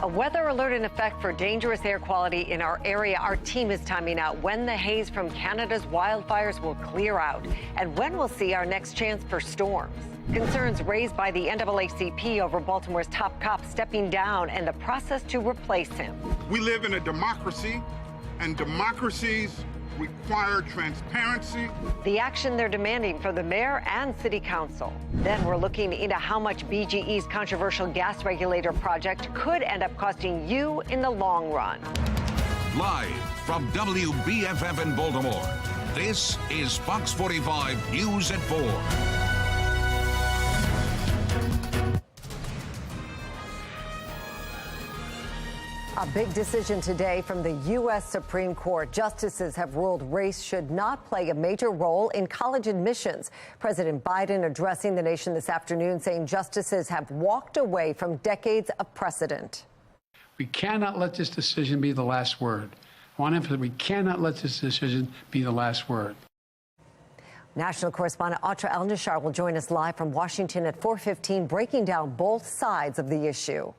A weather alert in effect for dangerous air quality in our area. Our team is timing out when the haze from Canada's wildfires will clear out and when we'll see our next chance for storms. Concerns raised by the NAACP over Baltimore's top cop stepping down and the process to replace him. We live in a democracy, and democracies require transparency. The action they're demanding from the mayor and city council. Then we're looking into how much BGE's controversial gas regulator project could end up costing you in the long run. Live from WBFF in Baltimore, this is Fox 45 News at 4. A big decision today from the U.S. Supreme Court. Justices have ruled race should not play a major role in college admissions. President Biden addressing the nation this afternoon saying justices have walked away from decades of precedent. We cannot let this decision be the last word. I want to emphasize, we cannot let this decision be the last word. National correspondent Atra El-Nashar will join us live from Washington at 4:15, breaking down both sides of the issue.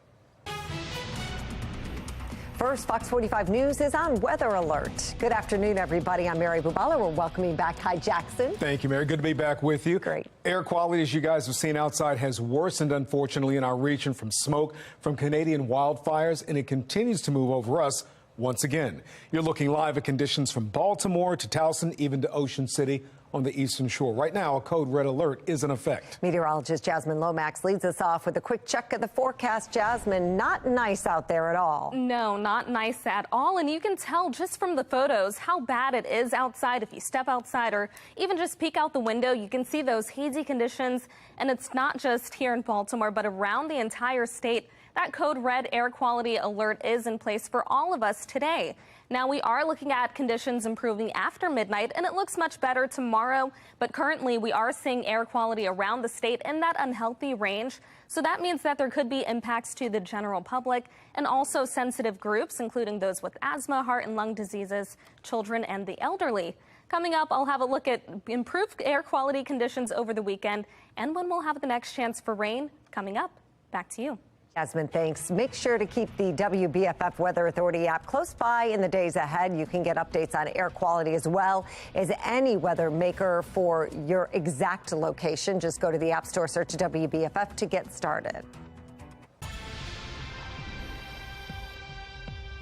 First, Fox 45 News is on weather alert. Good afternoon, everybody. I'm Mary Bubala. We're welcoming back Hi Jackson. Thank you, Mary. Good to be back with you. Great. Air quality, as you guys have seen outside, has worsened, unfortunately, in our region from smoke from Canadian wildfires, and it continues to move over us once again. You're looking live at conditions from Baltimore to Towson, even to Ocean City on the eastern shore. Right now, a code red alert is in effect. Meteorologist Jasmine Lomax leads us off with a quick check of the forecast. Jasmine, not nice out there at all. No, not nice at all. And you can tell just from the photos how bad it is outside. If you step outside or even just peek out the window, you can see those hazy conditions. And it's not just here in Baltimore, but around the entire state. That code red air quality alert is in place for all of us today. Now, we are looking at conditions improving after midnight, and it looks much better tomorrow. But currently, we are seeing air quality around the state in that unhealthy range. So that means that there could be impacts to the general public and also sensitive groups, including those with asthma, heart and lung diseases, children, and the elderly. Coming up, I'll have a look at improved air quality conditions over the weekend and when we'll have the next chance for rain coming up. Back to you. Jasmine, thanks. Make sure to keep the WBFF Weather Authority app close by in the days ahead. You can get updates on air quality as well as any weather maker for your exact location. Just go to the App Store, search WBFF to get started.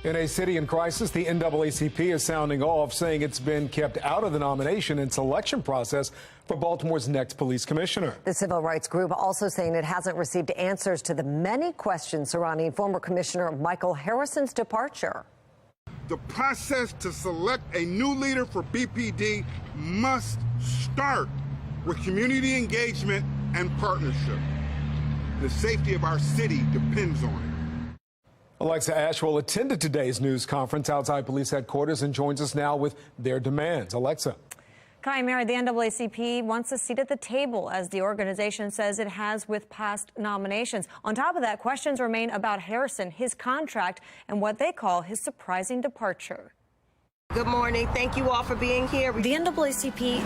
In a city in crisis, the NAACP is sounding off, saying it's been kept out of the nomination and selection process for Baltimore's next police commissioner. The civil rights group also saying it hasn't received answers to the many questions surrounding former Commissioner Michael Harrison's departure. The process to select a new leader for BPD must start with community engagement and partnership. The safety of our city depends on it. Alexa Ashwell attended today's news conference outside police headquarters and joins us now with their demands. Alexa. Kai, Mary, the NAACP wants a seat at the table, as the organization says it has with past nominations. On top of that, questions remain about Harrison, his contract, and what they call his surprising departure. Good morning. Thank you all for being here. The NAACP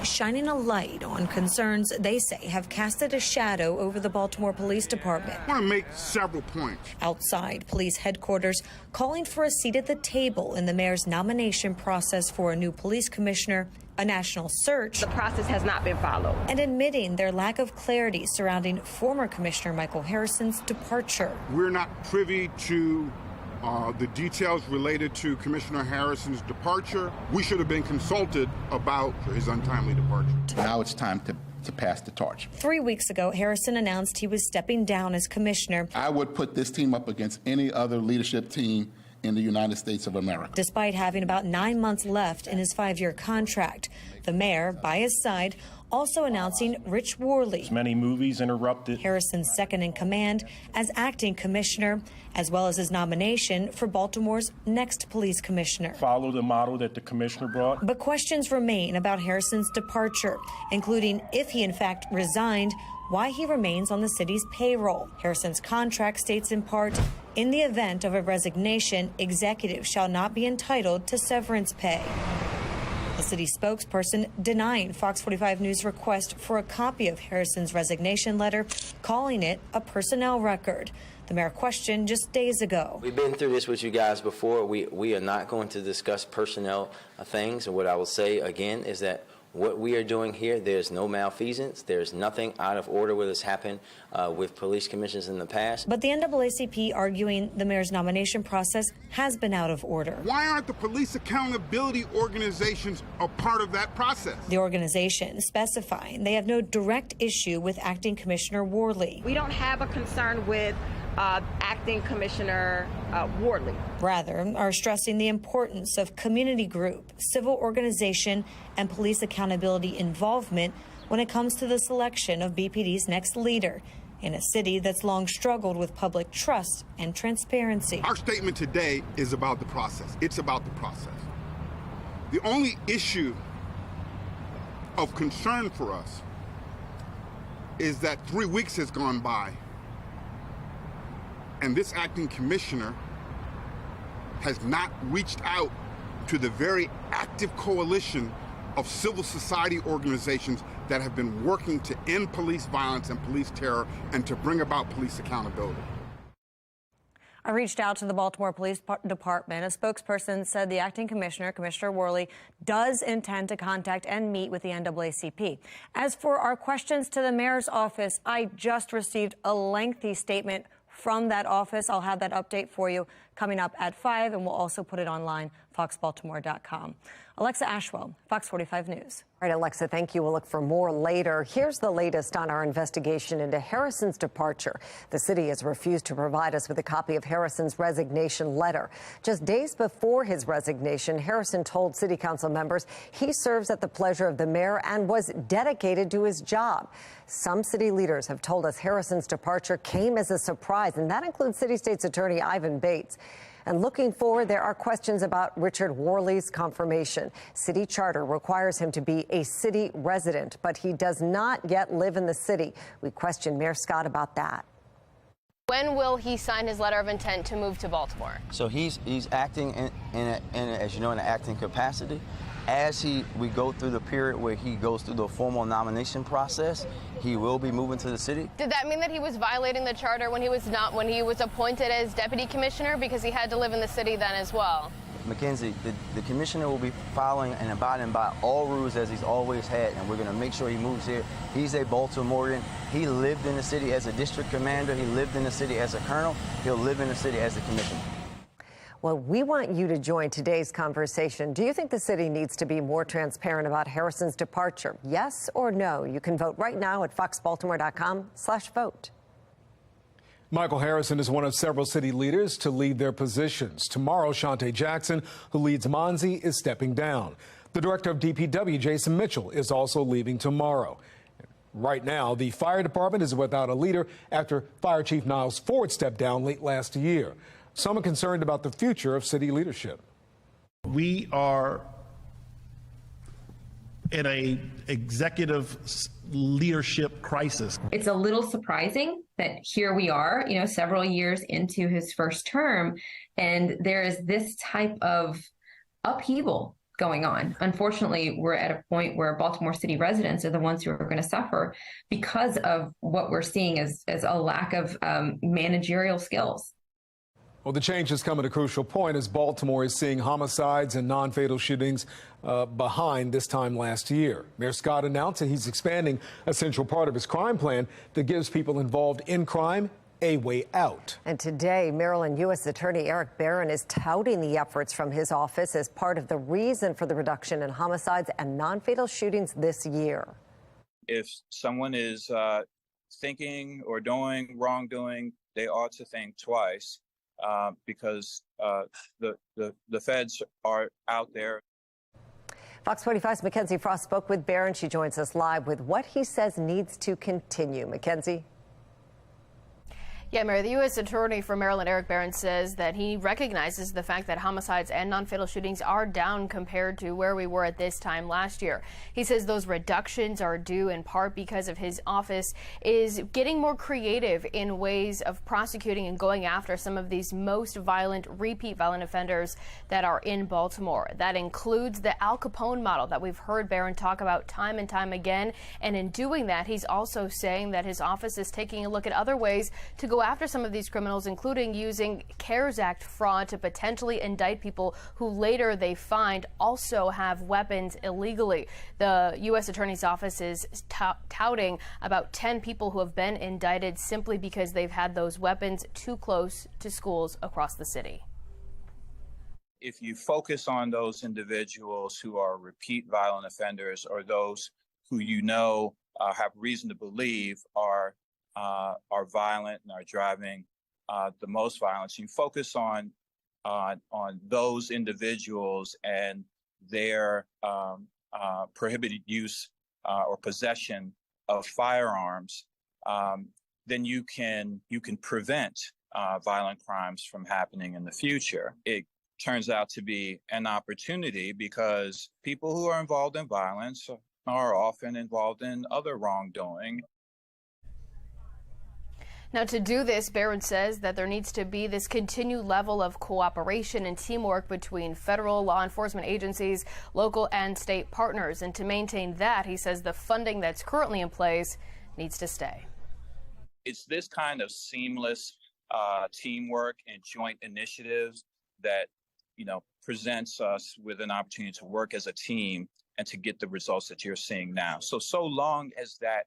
shining a light on concerns they say have casted a shadow over the Baltimore Police Department. I want to make several points. Outside police headquarters, calling for a seat at the table in the mayor's nomination process for a new police commissioner, a national search. The process has not been followed. And admitting their lack of clarity surrounding former Commissioner Michael Harrison's departure. We're not privy to the details related to Commissioner Harrison's departure. We should have been consulted about his untimely departure. Now it's time to pass the torch. 3 weeks ago, Harrison announced he was stepping down as commissioner. I would put this team up against any other leadership team in the United States of America. Despite having about 9 months left in his 5-year contract, the mayor, by his side, also announcing Rich Worley, many movies interrupted, Harrison's second in command as acting commissioner, as well as his nomination for Baltimore's next police commissioner. Follow the model that the commissioner brought. But questions remain about Harrison's departure, including if he in fact resigned, why he remains on the city's payroll. Harrison's contract states in part, in the event of a resignation, executives shall not be entitled to severance pay. A city spokesperson denying Fox 45 News' request for a copy of Harrison's resignation letter, calling it a personnel record. The mayor questioned just days ago. We've been through this with you guys before. We are not going to discuss personnel things. And what I will say again is that what we are doing here, there's no malfeasance. There's nothing out of order with this happened with police commissions in the past. But the NAACP arguing the mayor's nomination process has been out of order. Why aren't the police accountability organizations a part of that process? The organization specifying they have no direct issue with Acting Commissioner Worley. We don't have a concern with Acting Commissioner Worley. Rather, are stressing the importance of community group, civil organization, and police accountability involvement when it comes to the selection of BPD's next leader in a city that's long struggled with public trust and transparency. Our statement today is about the process. It's about the process. The only issue of concern for us is that 3 weeks has gone by and this acting commissioner has not reached out to the very active coalition of civil society organizations that have been working to end police violence and police terror and to bring about police accountability. I reached out to the Baltimore Police Department. A spokesperson said the acting commissioner, Commissioner Worley, does intend to contact and meet with the NAACP. As for our questions to the mayor's office, I just received a lengthy statement from that office. I'll have that update for you coming up at 5, and we'll also put it online, foxbaltimore.com. Alexa Ashwell, Fox 45 News. All right, Alexa, thank you. We'll look for more later. Here's the latest on our investigation into Harrison's departure. The city has refused to provide us with a copy of Harrison's resignation letter. Just days before his resignation, Harrison told city council members he serves at the pleasure of the mayor and was dedicated to his job. Some city leaders have told us Harrison's departure came as a surprise, and that includes City State's Attorney Ivan Bates. And looking forward, there are questions about Richard Worley's confirmation. City charter requires him to be a city resident, but he does not yet live in the city. We questioned Mayor Scott about that. When will he sign his letter of intent to move to Baltimore? So he's acting as you know, in an acting capacity. As we go through the period where he goes through the formal nomination process, he will be moving to the city. Did that mean that he was violating the charter when he was appointed as deputy commissioner, because he had to live in the city then as well? Mackenzie, the commissioner will be following and abiding by all rules as he's always had, and we're going to make sure he moves here. He's a Baltimorean. He lived in the city as a district commander. He lived in the city as a colonel. He'll live in the city as a commissioner. Well, we want you to join today's conversation. Do you think the city needs to be more transparent about Harrison's departure? Yes or no? You can vote right now at foxbaltimore.com/vote. Michael Harrison is one of several city leaders to leave their positions. Tomorrow, Shante Jackson, who leads Monzi, is stepping down. The director of DPW, Jason Mitchell, is also leaving tomorrow. Right now, the fire department is without a leader after Fire Chief Niles Ford stepped down late last year. Some are concerned about the future of city leadership. We are in a executive leadership crisis. It's a little surprising that here we are, several years into his first term, and there is this type of upheaval going on. Unfortunately, we're at a point where Baltimore City residents are the ones who are going to suffer because of what we're seeing as a lack of managerial skills. Well, the change has come at a crucial point as Baltimore is seeing homicides and non-fatal shootings behind this time last year. Mayor Scott announced that he's expanding a central part of his crime plan that gives people involved in crime a way out. And today, Maryland U.S. Attorney Eric Barron is touting the efforts from his office as part of the reason for the reduction in homicides and non-fatal shootings this year. If someone is thinking or doing wrongdoing, they ought to think twice. Because the feds are out there. Fox 45's Mackenzie Frost spoke with Barron. She joins us live with what he says needs to continue. Mackenzie? Yeah, Mary, the U.S. Attorney for Maryland, Eric Barron, says that he recognizes the fact that homicides and non-fatal shootings are down compared to where we were at this time last year. He says those reductions are due in part because of his office is getting more creative in ways of prosecuting and going after some of these most violent, repeat violent offenders that are in Baltimore. That includes the Al Capone model that we've heard Barron talk about time and time again. And in doing that, he's also saying that his office is taking a look at other ways to go after some of these criminals, including using CARES Act fraud to potentially indict people who later they find also have weapons illegally. The U.S. Attorney's Office is touting about 10 people who have been indicted simply because they've had those weapons too close to schools across the city. If you focus on those individuals who are repeat violent offenders or those who have reason to believe are violent and are driving the most violence. You focus on those individuals and their prohibited use or possession of firearms. Then you can prevent violent crimes from happening in the future. It turns out to be an opportunity because people who are involved in violence are often involved in other wrongdoing. Now, to do this, Barron says that there needs to be this continued level of cooperation and teamwork between federal law enforcement agencies, local and state partners. And to maintain that, he says the funding that's currently in place needs to stay. It's this kind of seamless teamwork and joint initiatives that, presents us with an opportunity to work as a team and to get the results that you're seeing now. So long as that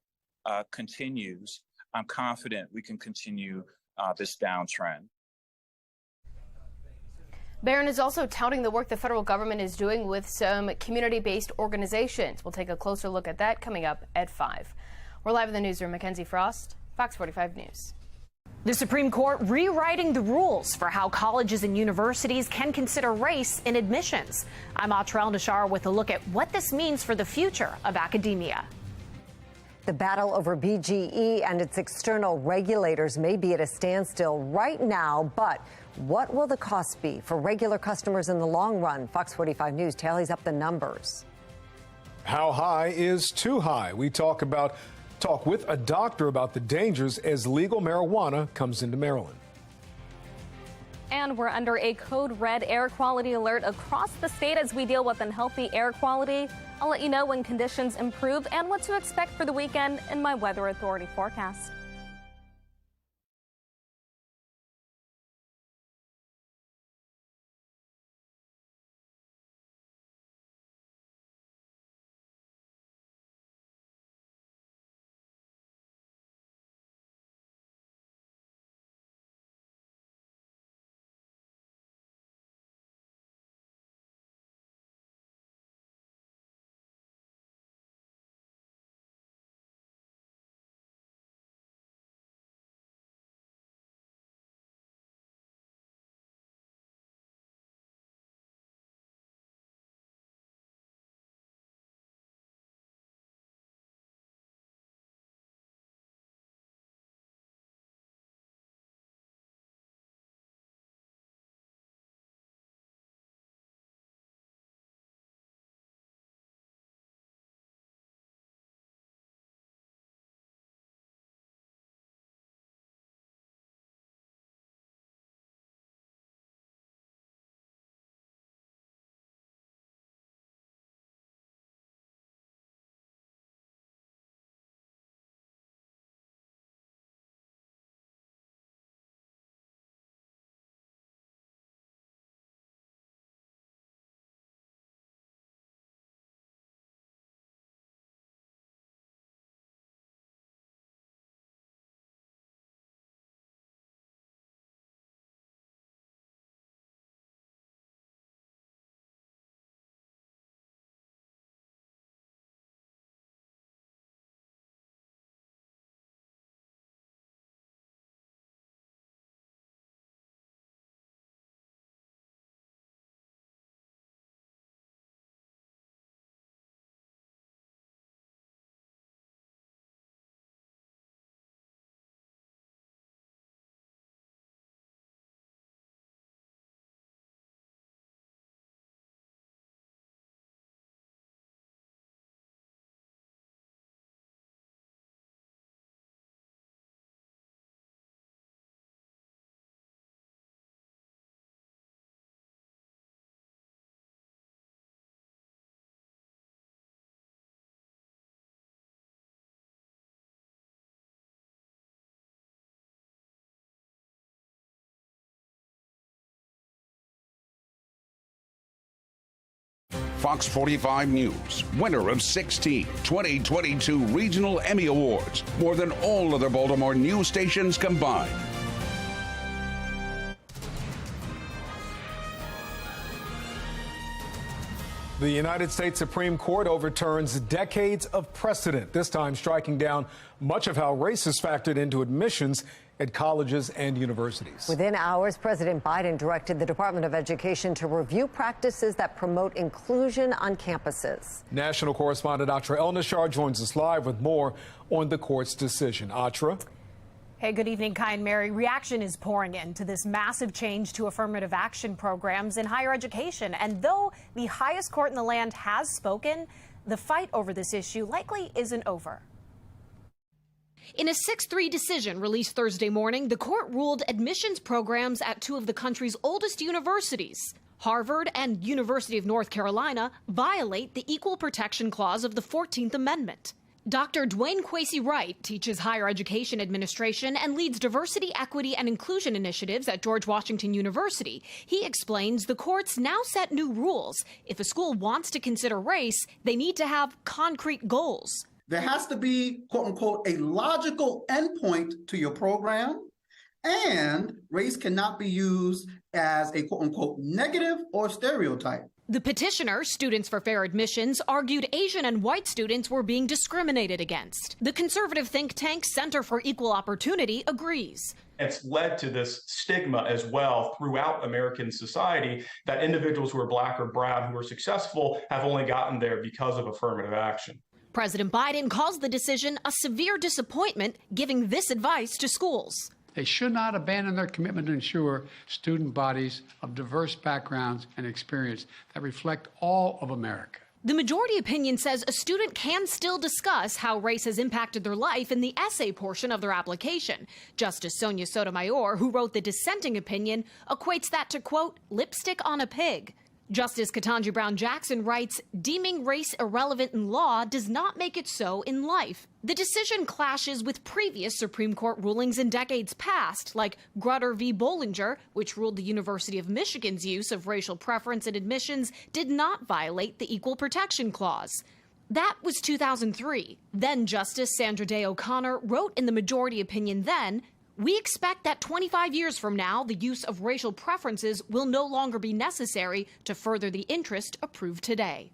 continues, I'm confident we can continue this downtrend. Barron is also touting the work the federal government is doing with some community-based organizations. We'll take a closer look at that coming up at 5. We're live in the newsroom. Mackenzie Frost, Fox 45 News. The Supreme Court rewriting the rules for how colleges and universities can consider race in admissions. I'm Atrell Nashar with a look at what this means for the future of academia. The battle over BGE and its external regulators may be at a standstill right now, but what will the cost be for regular customers in the long run? Fox 45 News tallies up the numbers. How high is too high? We talk with a doctor about the dangers as legal marijuana comes into Maryland. And we're under a code red air quality alert across the state as we deal with unhealthy air quality. I'll let you know when conditions improve and what to expect for the weekend in my Weather Authority forecast. Fox 45 News, winner of 16 2022 Regional Emmy Awards, more than all other Baltimore news stations combined. The United States Supreme Court overturns decades of precedent, this time striking down much of how race is factored into admissions at colleges and universities. Within hours, President Biden directed the Department of Education to review practices that promote inclusion on campuses. National correspondent Atra El-Nashar joins us live with more on the court's decision. Atra? Hey, good evening, Kai and Mary. Reaction is pouring in to this massive change to affirmative action programs in higher education. And though the highest court in the land has spoken, the fight over this issue likely isn't over. In a 6-3 decision released Thursday morning, the court ruled admissions programs at two of the country's oldest universities, Harvard and University of North Carolina, violate the Equal Protection Clause of the 14th Amendment. Dr. Dwayne Kwesi Wright teaches higher education administration and leads diversity, equity, and inclusion initiatives at George Washington University. He explains the courts now set new rules. If a school wants to consider race, they need to have concrete goals. There has to be, quote unquote, a logical endpoint to your program, and race cannot be used as a, quote unquote, negative or stereotype. The petitioner, Students for Fair Admissions, argued Asian and white students were being discriminated against. The conservative think tank Center for Equal Opportunity agrees. It's led to this stigma as well throughout American society that individuals who are black or brown who are successful have only gotten there because of affirmative action. President Biden calls the decision a severe disappointment, giving this advice to schools. They should not abandon their commitment to ensure student bodies of diverse backgrounds and experience that reflect all of America. The majority opinion says a student can still discuss how race has impacted their life in the essay portion of their application. Justice Sonia Sotomayor, who wrote the dissenting opinion, equates that to, quote, lipstick on a pig. Justice Ketanji Brown Jackson writes, deeming race irrelevant in law does not make it so in life. The decision clashes with previous Supreme Court rulings in decades past, like Grutter v. Bollinger, which ruled the University of Michigan's use of racial preference in admissions did not violate the Equal Protection Clause. That was 2003. Then Justice Sandra Day O'Connor wrote in the majority opinion then, we expect that 25 years from now, the use of racial preferences will no longer be necessary to further the interest approved today.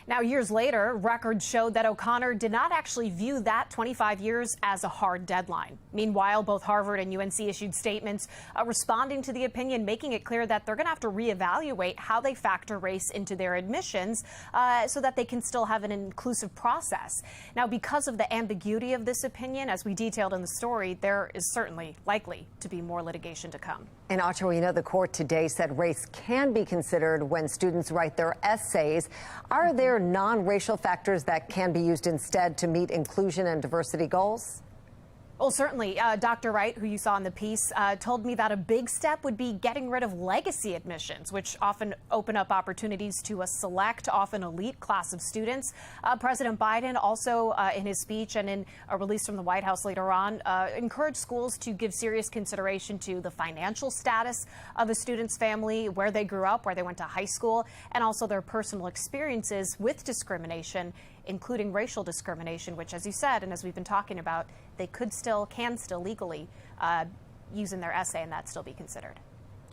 Now, years later, records showed that O'Connor did not actually view that 25 years as a hard deadline. Meanwhile, both Harvard and UNC issued statements responding to the opinion, making it clear that they're going to have to reevaluate how they factor race into their admissions so that they can still have an inclusive process. Now, because of the ambiguity of this opinion, as we detailed in the story, there is certainly likely to be more litigation to come. And Archer, we know the court today said race can be considered when students write their essays. Are there non-racial factors that can be used instead to meet inclusion and diversity goals? Well, certainly. Dr. Wright, who you saw in the piece, told me that a big step would be getting rid of legacy admissions, which often open up opportunities to a select, often elite class of students. President Biden also, in his speech and in a release from the White House later on, encouraged schools to give serious consideration to the financial status of a student's family, where they grew up, where they went to high school, and also their personal experiences with discrimination, including racial discrimination, which, as you said, and as we've been talking about, they can still legally use in their essay, and that still be considered.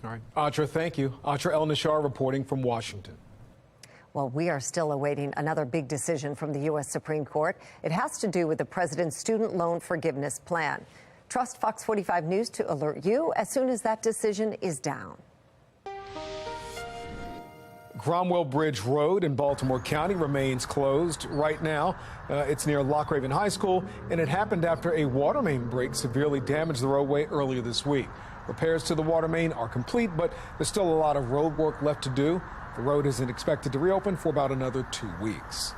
All right. Atra, thank you. Atra El-Nashar reporting from Washington. Well, we are still awaiting another big decision from the U.S. Supreme Court. It has to do with the president's student loan forgiveness plan. Trust Fox 45 News to alert you as soon as that decision is down. Cromwell Bridge Road in Baltimore County remains closed right now. It's near Lock Raven High School, and it happened after a water main break severely damaged the roadway earlier this week. Repairs to the water main are complete, but there's still a lot of road work left to do. The road isn't expected to reopen for about another 2 weeks.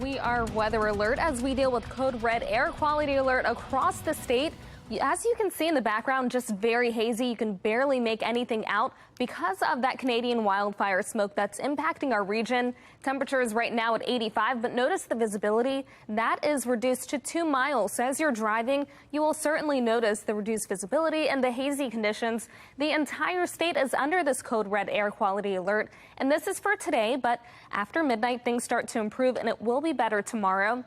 We are weather alert as we deal with code red air quality alert across the state. As you can see in the background, just very hazy. You can barely make anything out because of that Canadian wildfire smoke that's impacting our region. Temperatures right now at 85, but notice the visibility. That is reduced to 2 miles. So as you're driving, you will certainly notice the reduced visibility and the hazy conditions. The entire state is under this code red air quality alert, and this is for today, but after midnight, things start to improve and it will be better tomorrow.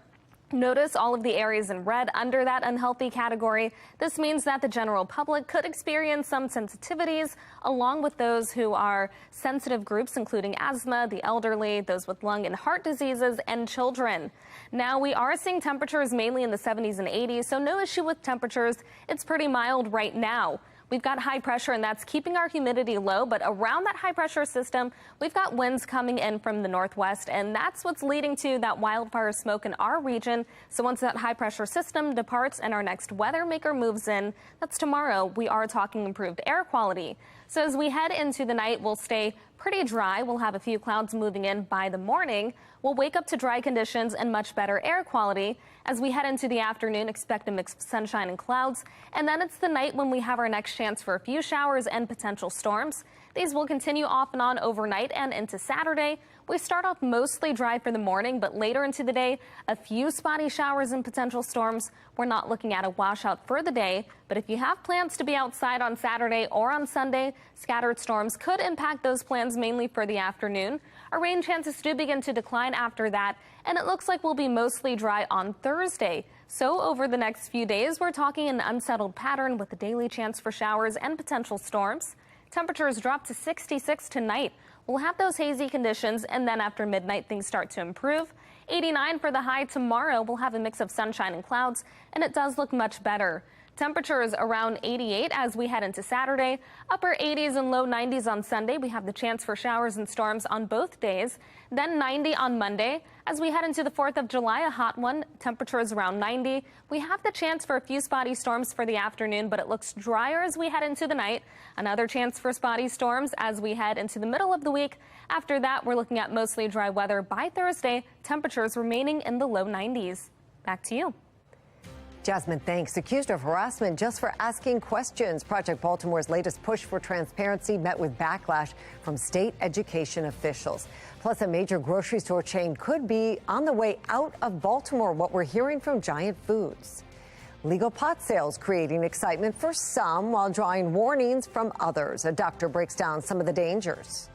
Notice all of the areas in red under that unhealthy category. This means that the general public could experience some sensitivities, along with those who are sensitive groups, including asthma, the elderly, those with lung and heart diseases, and children. Now, we are seeing temperatures mainly in the 70s and 80s, so no issue with temperatures. It's pretty mild right now. We've got high pressure, and that's keeping our humidity low. But around that high pressure system, we've got winds coming in from the northwest, and that's what's leading to that wildfire smoke in our region. So once that high pressure system departs and our next weather maker moves in, that's tomorrow, we are talking improved air quality. So as we head into the night, we'll stay pretty dry. We'll have a few clouds moving in by the morning. We'll wake up to dry conditions and much better air quality. As we head into the afternoon, expect a mix of sunshine and clouds. And then it's the night when we have our next chance for a few showers and potential storms. These will continue off and on overnight and into Saturday. We start off mostly dry for the morning, but later into the day, a few spotty showers and potential storms. We're not looking at a washout for the day, but if you have plans to be outside on Saturday or on Sunday, scattered storms could impact those plans mainly for the afternoon. Our rain chances do begin to decline after that, and it looks like we'll be mostly dry on Thursday. So over the next few days, we're talking an unsettled pattern with a daily chance for showers and potential storms. Temperatures drop to 66 tonight. We'll have those hazy conditions, and then after midnight, things start to improve. 89 for the high tomorrow. We'll have a mix of sunshine and clouds, and it does look much better. Temperatures around 88 as we head into Saturday. Upper 80s and low 90s on Sunday. We have the chance for showers and storms on both days. Then 90 on Monday. As we head into the 4th of July, a hot one. Temperatures around 90. We have the chance for a few spotty storms for the afternoon, but it looks drier as we head into the night. Another chance for spotty storms as we head into the middle of the week. After that, we're looking at mostly dry weather by Thursday. Temperatures remaining in the low 90s. Back to you. Jasmine, thanks. Accused of harassment just for asking questions. Project Baltimore's latest push for transparency met with backlash from state education officials. Plus, a major grocery store chain could be on the way out of Baltimore, what we're hearing from Giant Foods. Legal pot sales creating excitement for some while drawing warnings from others. A doctor breaks down some of the dangers.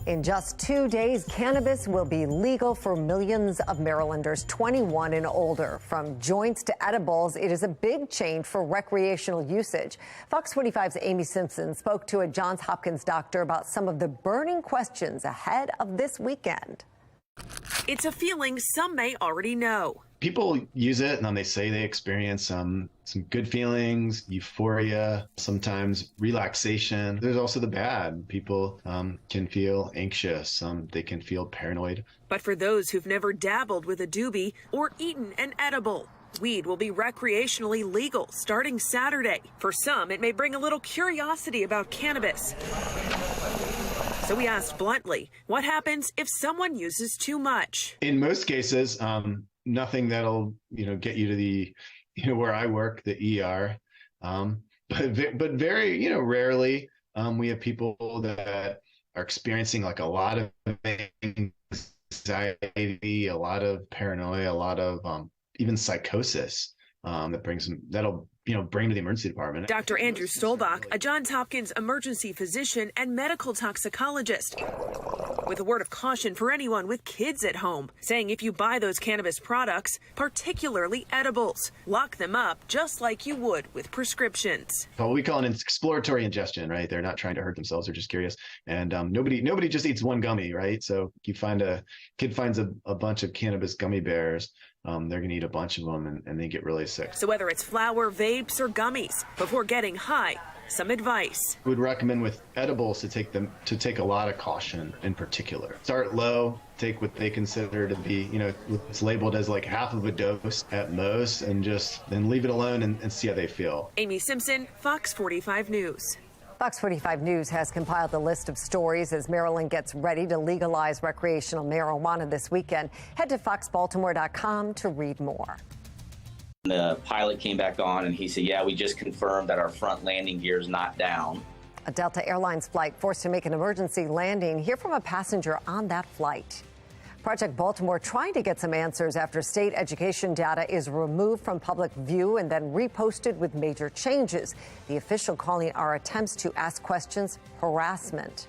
In just 2 days, cannabis will be legal for millions of Marylanders 21 and older. From joints to edibles, it is a big change for recreational usage. Fox 45's Amy Simpson spoke to a Johns Hopkins doctor about some of the burning questions ahead of this weekend. It's a feeling some may already know. People use it and then they say they experience some good feelings, euphoria, sometimes relaxation. There's also the bad. People can feel anxious. They can feel paranoid. But for those who've never dabbled with a doobie or eaten an edible, weed will be recreationally legal starting Saturday. For some, it may bring a little curiosity about cannabis. So we asked bluntly, what happens if someone uses too much? In most cases, nothing that'll get you to the where I work, the ER. But very rarely we have people that are experiencing like a lot of anxiety, a lot of paranoia, a lot of even psychosis that'll bring to the emergency department. Dr. Andrew Stolbach, a Johns Hopkins emergency physician and medical toxicologist, with a word of caution for anyone with kids at home, saying if you buy those cannabis products, particularly edibles, lock them up just like you would with prescriptions. Well, we call it an exploratory ingestion, right? They're not trying to hurt themselves; they're just curious. And nobody just eats one gummy, right? So you find a kid finds a bunch of cannabis gummy bears. They're going to eat a bunch of them and they get really sick. So whether it's flour, vapes, or gummies, before getting high, some advice. We would recommend with edibles to take a lot of caution in particular. Start low, take what they consider to be, it's labeled as like half of a dose at most, and then leave it alone and see how they feel. Amy Simpson, Fox 45 News. Fox 45 News has compiled a list of stories as Maryland gets ready to legalize recreational marijuana this weekend. Head to foxbaltimore.com to read more. The pilot came back on and he said, yeah, we just confirmed that our front landing gear is not down. A Delta Airlines flight forced to make an emergency landing. Hear from a passenger on that flight. Project Baltimore trying to get some answers after state education data is removed from public view and then reposted with major changes. The official calling our attempts to ask questions harassment.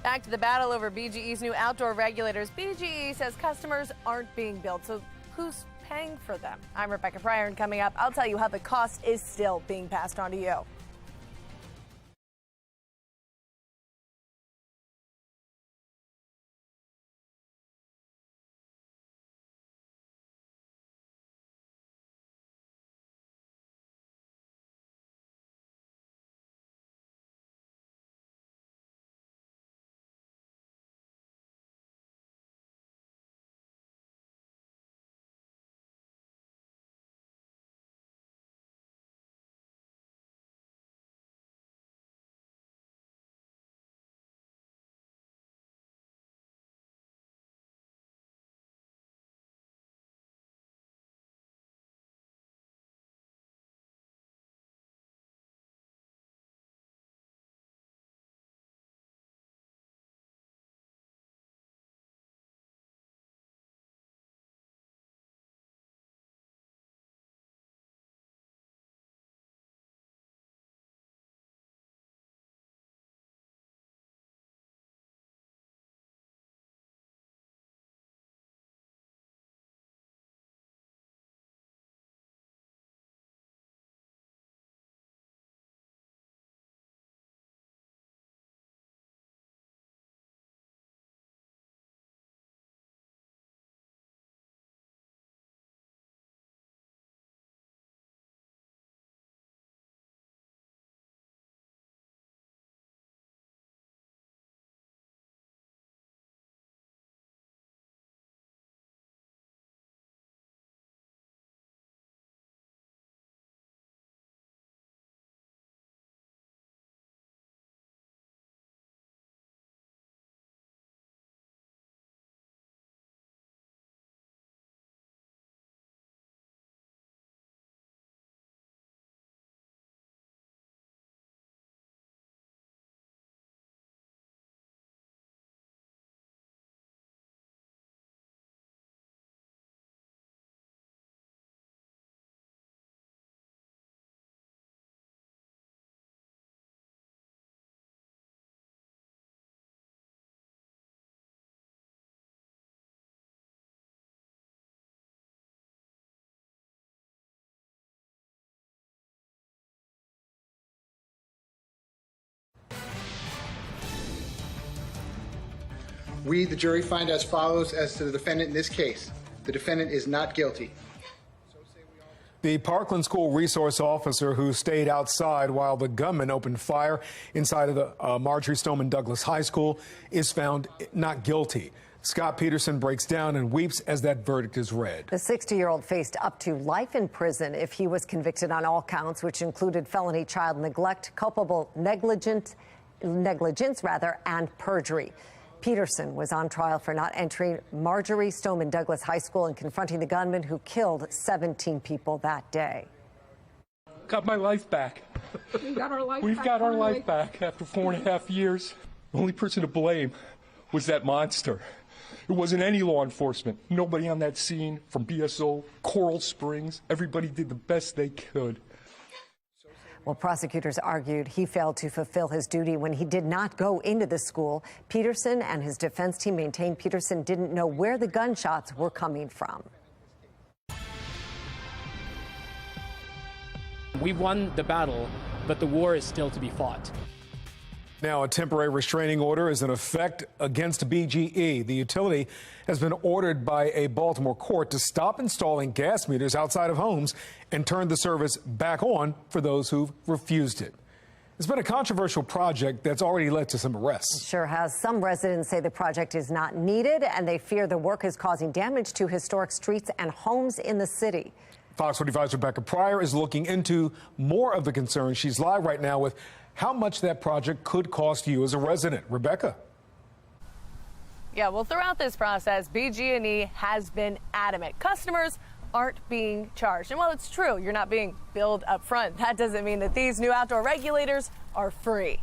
Back to the battle over BGE's new outdoor regulators. BGE says customers aren't being billed, so who's paying for them? I'm Rebecca Pryor, and coming up, I'll tell you how the cost is still being passed on to you. We, the jury, find as follows as to the defendant in this case. The defendant is not guilty. The Parkland school resource officer who stayed outside while the gunman opened fire inside of the Marjory Stoneman Douglas High School is found not guilty. Scott Peterson breaks down and weeps as that verdict is read. The 60-year-old faced up to life in prison if he was convicted on all counts, which included felony child neglect, culpable negligence, and perjury. Peterson was on trial for not entering Marjory Stoneman Douglas High School and confronting the gunman who killed 17 people that day. Got my life back. We got our life We've back, got our finally. life back after 4.5 years. The only person to blame was that monster. It wasn't any law enforcement. Nobody on that scene, from BSO, Coral Springs. Everybody did the best they could. Well, prosecutors argued he failed to fulfill his duty when he did not go into the school. Peterson and his defense team maintained Peterson didn't know where the gunshots were coming from. We won the battle, but the war is still to be fought. Now, a temporary restraining order is in effect against BGE. The utility has been ordered by a Baltimore court to stop installing gas meters outside of homes and turn the service back on for those who've refused it. It's been a controversial project that's already led to some arrests. It sure has. Some residents say the project is not needed, and they fear the work is causing damage to historic streets and homes in the city. Fox 45's Rebecca Pryor is looking into more of the concerns. She's live right now with how much that project could cost you as a resident. Rebecca. Yeah, well, throughout this process, BG&E has been adamant. Customers aren't being charged. And while it's true, you're not being billed up front, that doesn't mean that these new outdoor regulators are free.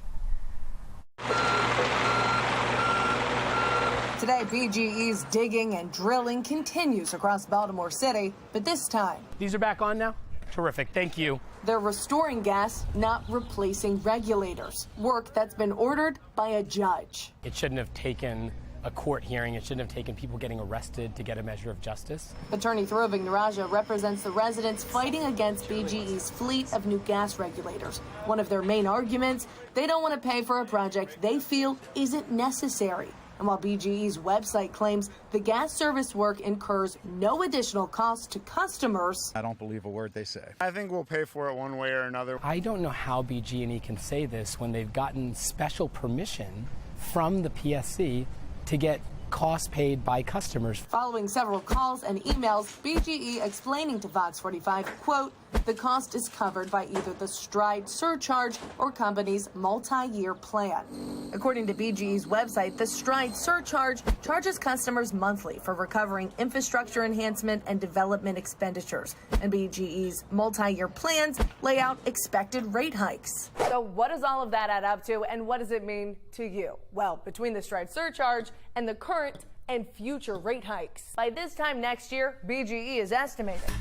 Today, BGE's digging and drilling continues across Baltimore City, but this time, these are back on now? Terrific, thank you. They're restoring gas, not replacing regulators. Work that's been ordered by a judge. It shouldn't have taken a court hearing. It shouldn't have taken people getting arrested to get a measure of justice. Attorney Thruving Naraja represents the residents fighting against BGE's fleet of new gas regulators. One of their main arguments, they don't want to pay for a project they feel isn't necessary. And while BGE's website claims the gas service work incurs no additional cost to customers, I don't believe a word they say. I think we'll pay for it one way or another. I don't know how BG&E can say this when they've gotten special permission from the PSC to get costs paid by customers. Following several calls and emails, BGE explaining to Fox 45, quote, the cost is covered by either the stride surcharge or company's multi-year plan. According to BGE's website, the stride surcharge charges customers monthly for recovering infrastructure enhancement and development expenditures. And BGE's multi-year plans lay out expected rate hikes. So what does all of that add up to, and what does it mean to you? Well, between the stride surcharge and the current and future rate hikes, by this time next year, BGE is estimating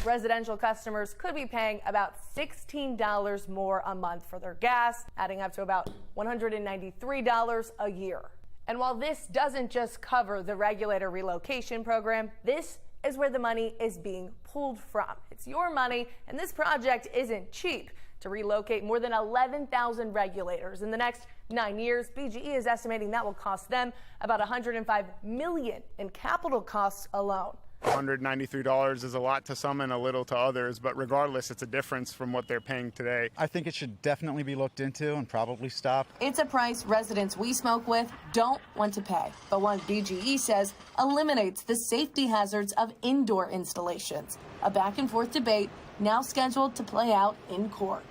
residential customers could be paying about $16 more a month for their gas, adding up to about $193 a year. And while this doesn't just cover the regulator relocation program, this is where the money is being pulled from. It's your money, and this project isn't cheap. To relocate more than 11,000 regulators in the next 9 years, BGE is estimating that will cost them about $105 million in capital costs alone. $193 is a lot to some and a little to others, but regardless, it's a difference from what they're paying today. I think it should definitely be looked into and probably stopped. It's a price residents we spoke with don't want to pay, but one BGE says eliminates the safety hazards of indoor installations. A back and forth debate now scheduled to play out in court.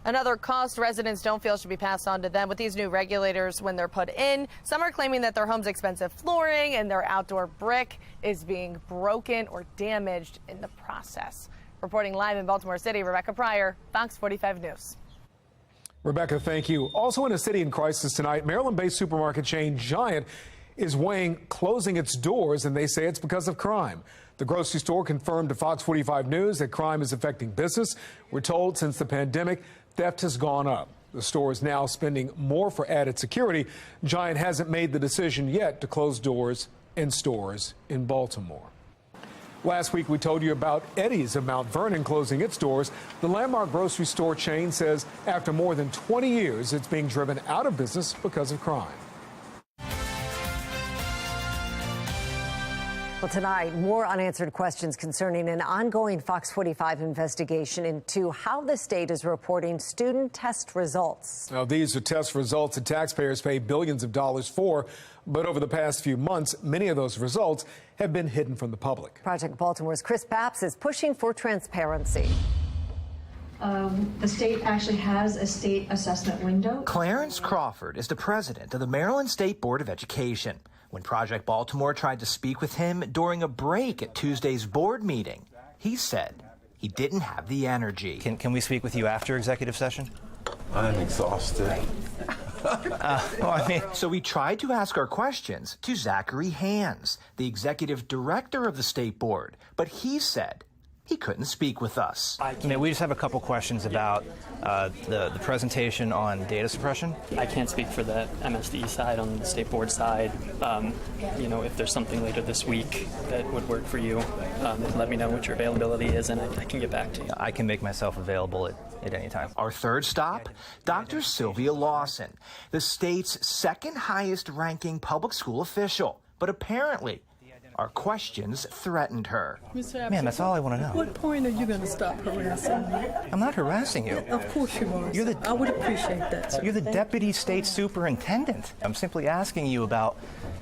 Another cost residents don't feel should be passed on to them with these new regulators when they're put in. Some are claiming that their home's expensive flooring and their outdoor brick is being broken or damaged in the process. Reporting live in Baltimore City, Rebecca Pryor, Fox 45 News. Rebecca, thank you. Also in a city in crisis tonight, Maryland-based supermarket chain Giant is weighing closing its doors, and they say it's because of crime. The grocery store confirmed to Fox 45 News that crime is affecting business. We're told since the pandemic, theft has gone up. The store is now spending more for added security. Giant hasn't made the decision yet to close doors in stores in Baltimore. Last week, we told you about Eddie's of Mount Vernon closing its doors. The landmark grocery store chain says after more than 20 years, it's being driven out of business because of crime. Well, tonight, more unanswered questions concerning an ongoing Fox 45 investigation into how the state is reporting student test results. Now, these are test results that taxpayers pay billions of dollars for, but over the past few months, many of those results have been hidden from the public. Project Baltimore's Chris Papps is pushing for transparency. The state actually has a state assessment window. Clarence Crawford is the president of the Maryland State Board of Education. When Project Baltimore tried to speak with him during a break at Tuesday's board meeting, he said he didn't have the energy. Can we speak with you after executive session? I'm exhausted. So we tried to ask our questions to Zachary Hands, the executive director of the state board, but he said he couldn't speak with us. We just have a couple questions about the presentation on data suppression. I can't speak for the MSD side. On the state board side, if there's something later this week that would work for you, let me know what your availability is and I can get back to you. I can make myself available at any time. Our third stop, Dr. Sylvia Lawson, the state's second highest ranking public school official. But apparently, our questions threatened her. Man, that's all I want to know. At what point are you going to stop harassing me? I'm not harassing you. Of course you are. I would appreciate that, sir. You're the deputy state superintendent. I'm simply asking you about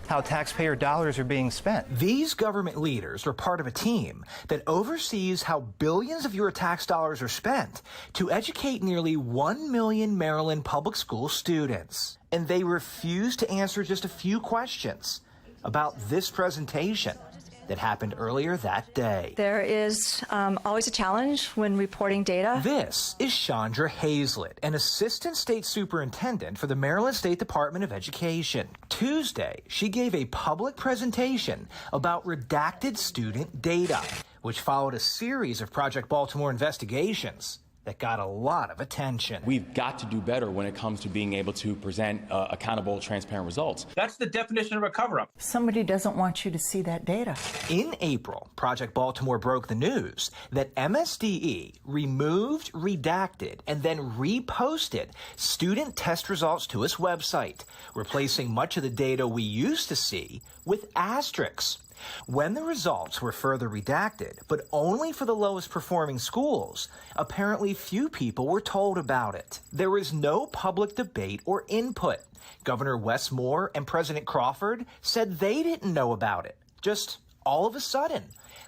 how taxpayer dollars are being spent. These government leaders are part of a team that oversees how billions of your tax dollars are spent to educate nearly 1 million Maryland public school students. And they refuse to answer just a few questions about this presentation that happened earlier that day. There is always a challenge when reporting data. This is Chandra Hazlett, an assistant state superintendent for the Maryland State Department of Education. Tuesday, she gave a public presentation about redacted student data, which followed a series of Project Baltimore investigations that got a lot of attention. We've got to do better when it comes to being able to present accountable, transparent results. That's the definition of a cover-up. Somebody doesn't want you to see that data. In April, Project Baltimore broke the news that MSDE removed, redacted, and then reposted student test results to its website, replacing much of the data we used to see with asterisks. When the results were further redacted, but only for the lowest performing schools, apparently few people were told about it. There was no public debate or input. Governor Wes Moore and President Crawford said they didn't know about it. Just all of a sudden,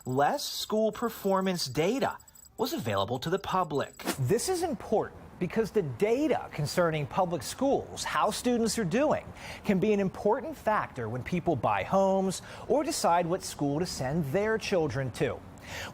less school performance data was available to the public. This is important because the data concerning public schools, how students are doing, can be an important factor when people buy homes or decide what school to send their children to.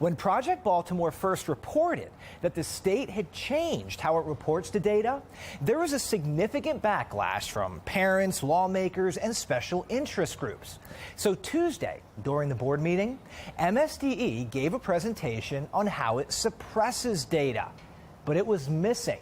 When Project Baltimore first reported that the state had changed how it reports the data, there was a significant backlash from parents, lawmakers, and special interest groups. So Tuesday, during the board meeting, MSDE gave a presentation on how it suppresses data, but it was missing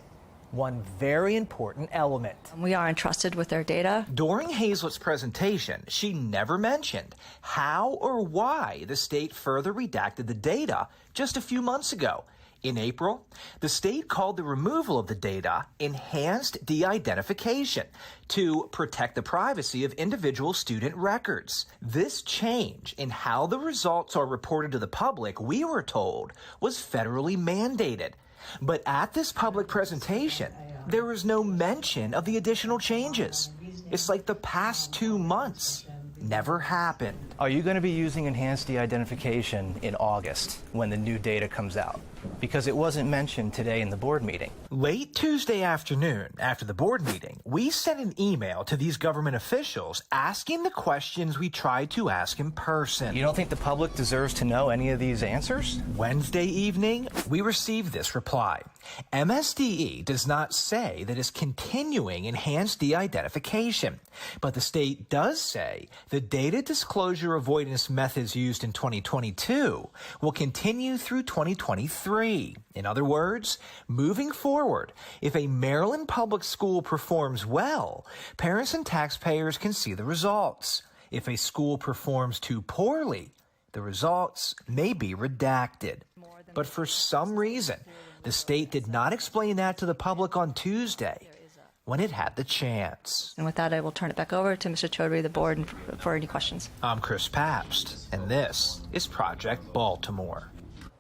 one very important element. We are entrusted with their data. During Hazlett's presentation, she never mentioned how or why the state further redacted the data just a few months ago. In April, the state called the removal of the data enhanced de-identification to protect the privacy of individual student records. This change in how the results are reported to the public, we were told, was federally mandated. But at this public presentation, there was no mention of the additional changes. It's like the past 2 months never happened. Are you going to be using enhanced de-identification in August when the new data comes out? Because it wasn't mentioned today in the board meeting. Late Tuesday afternoon, after the board meeting, we sent an email to these government officials asking the questions we tried to ask in person. You don't think the public deserves to know any of these answers? Wednesday evening, we received this reply. MSDE does not say that it's continuing enhanced de-identification, but the state does say the data disclosure avoidance methods used in 2022 will continue through 2023. In other words, moving forward, if a Maryland public school performs well, parents and taxpayers can see the results. If a school performs too poorly, The results may be redacted. But for some reason, the state did not explain that to the public on Tuesday when it had the chance. And with that, I will turn it back over to Mr. Chaudhry, the board, for any questions. I'm Chris Pabst, and this is Project Baltimore.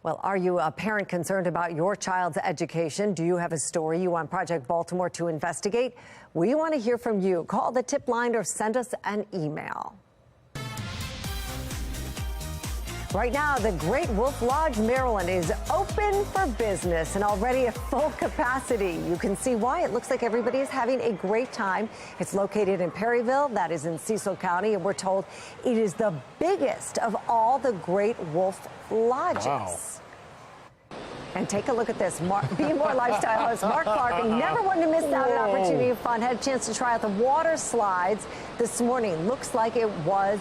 Well, are you a parent concerned about your child's education? Do you have a story you want Project Baltimore to investigate? We want to hear from you. Call the tip line or send us an email. Right now, the Great Wolf Lodge, Maryland, is open for business and already at full capacity. You can see why. It looks like everybody is having a great time. It's located in Perryville, that is in Cecil County, and we're told it is the biggest of all the Great Wolf Lodges. Wow. And take a look at this. Be More lifestyle host Mark Clark never wanted to miss out an opportunity of fun. Had a chance to try out the water slides this morning. Looks like it was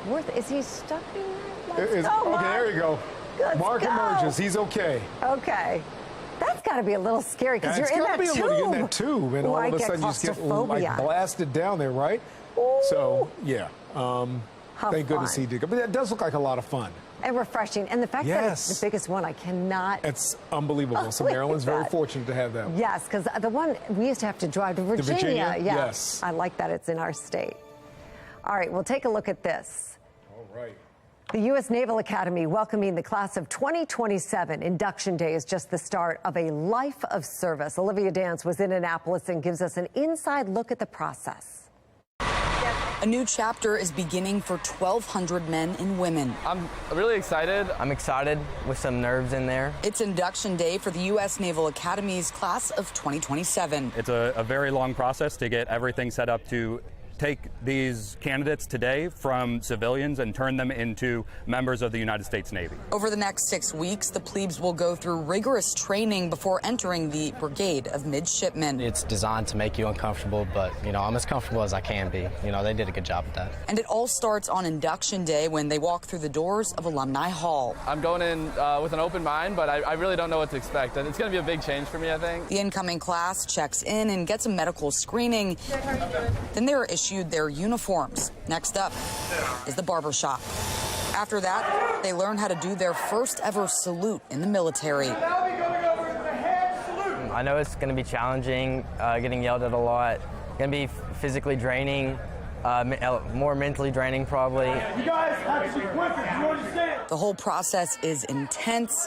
worth. Is he stuck in there? Let's go, Mark. Okay, there you go. Let's Mark go. emerges. He's okay. Okay. That's got to be a little scary because you're in that tube. You're in that tube, and all of a sudden you just get like blasted down there, right? Ooh. So, yeah. Thank goodness he did. But that does look like a lot of fun. And refreshing. And the fact that it's the biggest one, I cannot. It's unbelievable. So Maryland's very fortunate to have that one. Yes, because the one we used to have to drive to Virginia. Yes. I like that it's in our state. All right, we'll take a look at this. All right. The U.S. Naval Academy welcoming the class of 2027. Induction Day is just the start of a life of service. Olivia Dance was in Annapolis and gives us an inside look at the process. A new chapter is beginning for 1,200 men and women. I'm really excited. I'm excited with some nerves in there. It's induction day for the U.S. Naval Academy's class of 2027. It's a very long process to get everything set up to take these candidates today from civilians and turn them into members of the United States Navy. Over the next 6 weeks, the plebes will go through rigorous training before entering the Brigade of Midshipmen. It's designed to make you uncomfortable, but, I'm as comfortable as I can be. They did a good job with that. And it all starts on induction day when they walk through the doors of Alumni Hall. I'm going in with an open mind, but I really don't know what to expect. And it's going to be a big change for me, I think. The incoming class checks in and gets a medical screening. Then they are issued their uniforms. Next up is the barbershop. After that, they learn how to do their first ever salute in the military. I know it's going to be challenging, getting yelled at a lot. Going to be physically draining, more mentally draining probably. You guys have to be quicker, you understand? The whole process is intense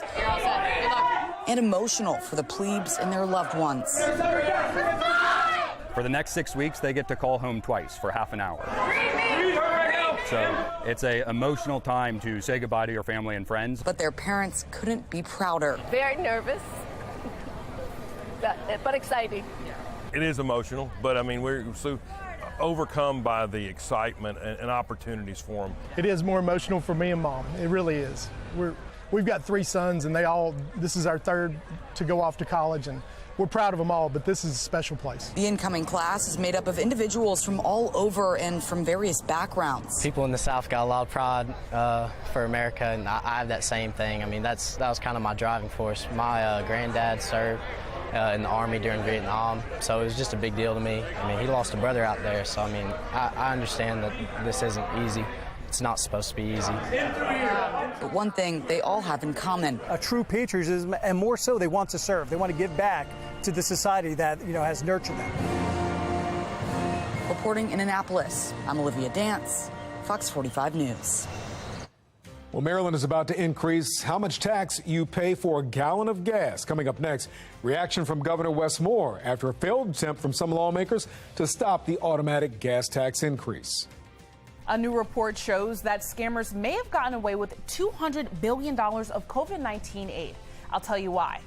and emotional for the plebes and their loved ones. For the next 6 weeks, they get to call home twice for half an hour. So it's an emotional time to say goodbye to your family and friends. But their parents couldn't be prouder. Very nervous, but exciting. It is emotional, but we're so overcome by the excitement and opportunities for them. It is more emotional for me and Mom. It really is. We've got 3 sons, and this is our third to go off to college, and we're proud of them all, but this is a special place. The incoming class is made up of individuals from all over and from various backgrounds. People in the South got a lot of pride for America, and I have that same thing. That was kind of my driving force. My granddad served in the Army during Vietnam, so it was just a big deal to me. He lost a brother out there, so I understand that this isn't easy. It's not supposed to be easy. But one thing they all have in common. A true patriotism, and more so, they want to serve. They want to give back to the society that, has nurtured them. Reporting in Annapolis, I'm Olivia Dance, Fox 45 News. Well, Maryland is about to increase how much tax you pay for a gallon of gas. Coming up next, reaction from Governor Wes Moore after a failed attempt from some lawmakers to stop the automatic gas tax increase. A new report shows that scammers may have gotten away with $200 billion of COVID-19 aid. I'll tell you why.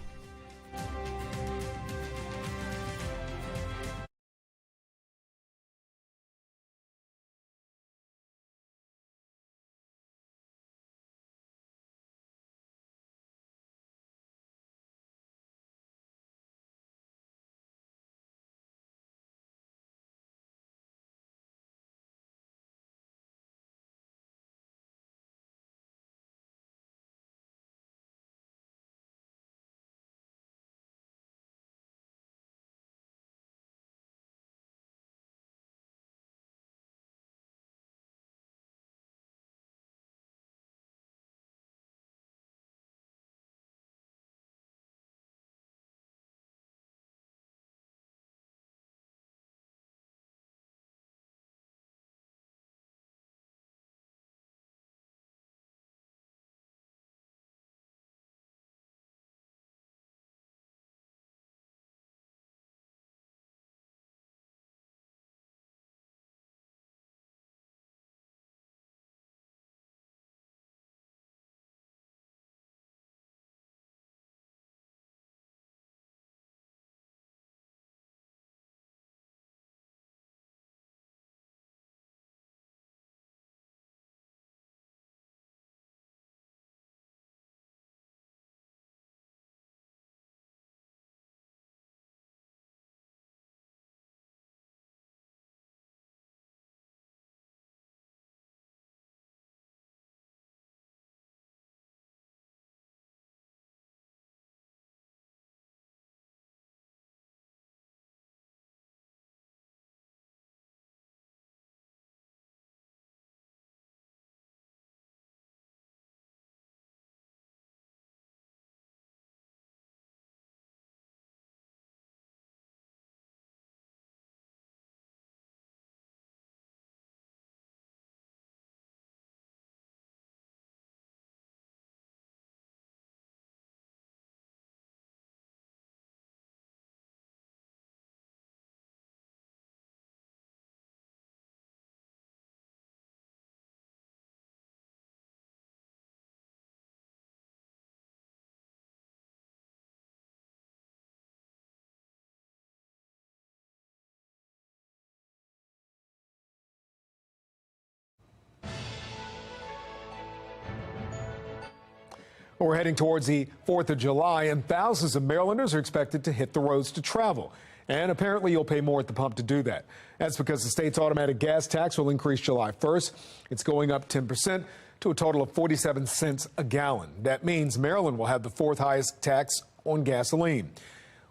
We're heading towards the 4th of July, and thousands of Marylanders are expected to hit the roads to travel. And apparently you'll pay more at the pump to do that. That's because the state's automatic gas tax will increase July 1st. It's going up 10% to a total of 47 cents a gallon. That means Maryland will have the 4th highest tax on gasoline.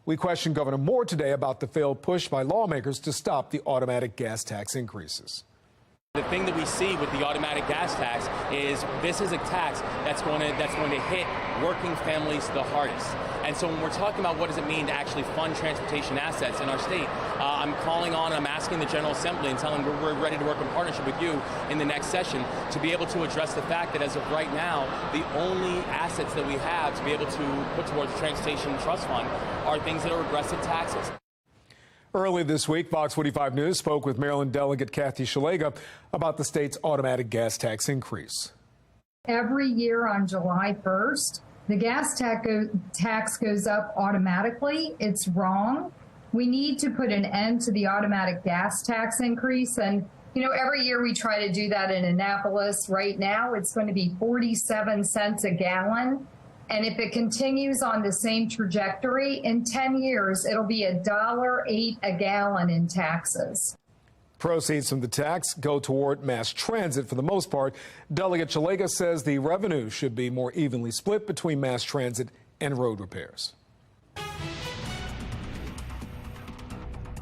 We questioned Governor Moore today about the failed push by lawmakers to stop the automatic gas tax increases. The thing that we see with the automatic gas tax is this is a tax that's going to hit working families the hardest. And so when we're talking about what does it mean to actually fund transportation assets in our state, I'm calling on, I'm asking the General Assembly and telling them we're ready to work in partnership with you in the next session to be able to address the fact that as of right now, the only assets that we have to be able to put towards the Transportation Trust Fund are things that are regressive taxes. Earlier this week, Fox 45 News spoke with Maryland Delegate Kathy Shalega about the state's automatic gas tax increase. Every year on July 1st, the gas tax goes up automatically. It's wrong. We need to put an end to the automatic gas tax increase. And, you know, every year we try to do that in Annapolis. Right now, it's going to be 47 cents a gallon. And if it continues on the same trajectory, in 10 years, it'll be $1.08 a gallon in taxes. Proceeds from the tax go toward mass transit for the most part. Delegate Shalega says the revenue should be more evenly split between mass transit and road repairs.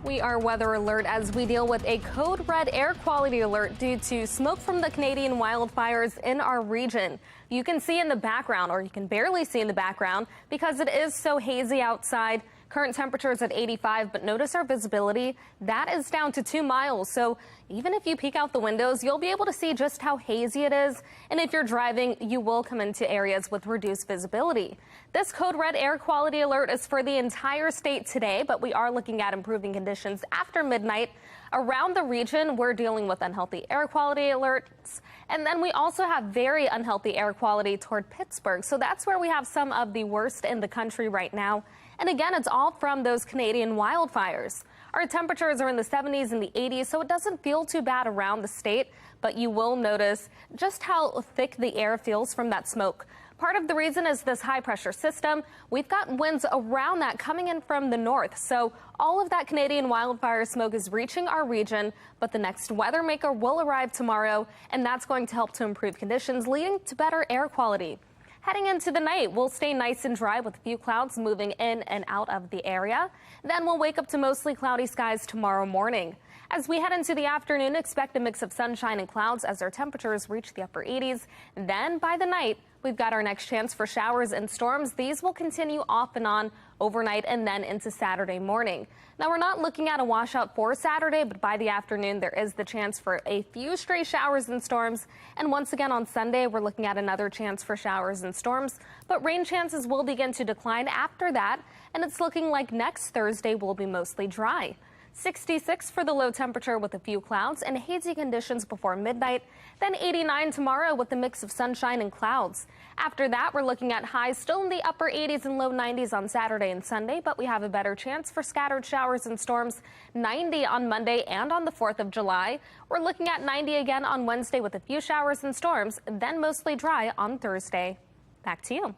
We are weather alert as we deal with a code red air quality alert due to smoke from the Canadian wildfires in our region. You can see in the background, or you can barely see in the background, because it is so hazy outside. Current temperatures at 85, but notice our visibility. That is down to 2 miles. So even if you peek out the windows, you'll be able to see just how hazy it is. And if you're driving, you will come into areas with reduced visibility. This code red air quality alert is for the entire state today, but we are looking at improving conditions after midnight. Around the region, we're dealing with unhealthy air quality alerts. And then we also have very unhealthy air quality toward Pittsburgh. So that's where we have some of the worst in the country right now. And again, it's all from those Canadian wildfires. Our temperatures are in the 70s and the 80s, so it doesn't feel too bad around the state, but you will notice just how thick the air feels from that smoke. Part of the reason is this high pressure system. We've got winds around that coming in from the north. So all of that Canadian wildfire smoke is reaching our region, but the next weather maker will arrive tomorrow, and that's going to help to improve conditions, leading to better air quality. Heading into the night, we'll stay nice and dry with a few clouds moving in and out of the area. Then we'll wake up to mostly cloudy skies tomorrow morning. As we head into the afternoon, expect a mix of sunshine and clouds as our temperatures reach the upper 80s. Then by the night, we've got our next chance for showers and storms. These will continue off and on overnight and then into Saturday morning. Now, we're not looking at a washout for Saturday, but by the afternoon, there is the chance for a few stray showers and storms. And once again on Sunday, we're looking at another chance for showers and storms. But rain chances will begin to decline after that. And it's looking like next Thursday will be mostly dry. 66 for the low temperature with a few clouds and hazy conditions before midnight. Then 89 tomorrow with a mix of sunshine and clouds. After that, we're looking at highs still in the upper 80s and low 90s on Saturday and Sunday, but we have a better chance for scattered showers and storms. 90 on Monday and on the 4th of July. We're looking at 90 again on Wednesday with a few showers and storms, then mostly dry on Thursday. Back to you.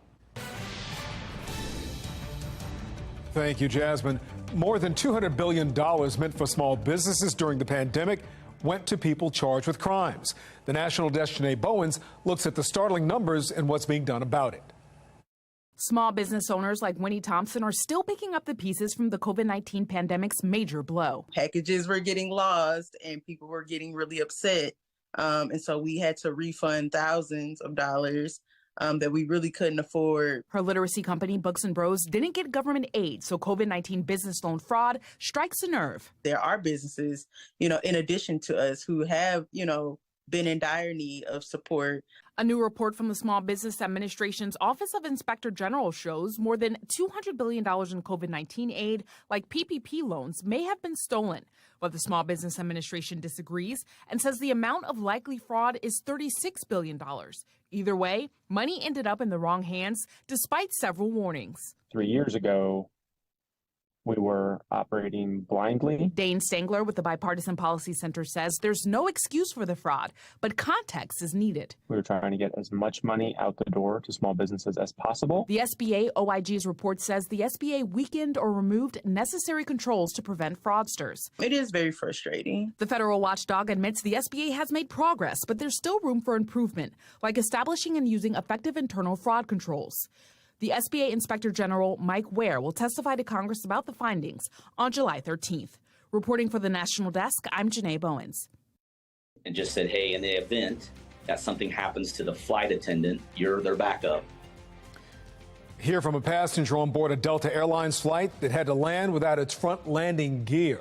Thank you, Jasmine. More than $200 billion meant for small businesses during the pandemic went to people charged with crimes. The National Desk Janae Bowens looks at the startling numbers and what's being done about it. Small business owners like Winnie Thompson are still picking up the pieces from the COVID-19 pandemic's major blow. Packages were getting lost and people were getting really upset. And so we had to refund thousands of dollars that we really couldn't afford. Her literacy company, Books and Bros, didn't get government aid, so COVID-19 business loan fraud strikes a nerve. There are businesses, in addition to us, who have, been in dire need of support. A new report from the Small Business Administration's Office of Inspector General shows more than $200 billion in COVID-19 aid, like PPP loans, may have been stolen. But the Small Business Administration disagrees and says the amount of likely fraud is $36 billion. Either way, money ended up in the wrong hands, despite several warnings. 3 years ago, We were operating blindly. Dane Stangler with the Bipartisan Policy Center says there's no excuse for the fraud, but context is needed. We were trying to get as much money out the door to small businesses as possible. The SBA OIG's report says the SBA weakened or removed necessary controls to prevent fraudsters. It is very frustrating. The federal watchdog admits the SBA has made progress, but there's still room for improvement, like establishing and using effective internal fraud controls. The SBA Inspector General Mike Ware will testify to Congress about the findings on July 13th. Reporting for the National Desk, I'm Janae Bowens. And just said, hey, in the event that something happens to the flight attendant, you're their backup. Hear from a passenger on board a Delta Airlines flight that had to land without its front landing gear.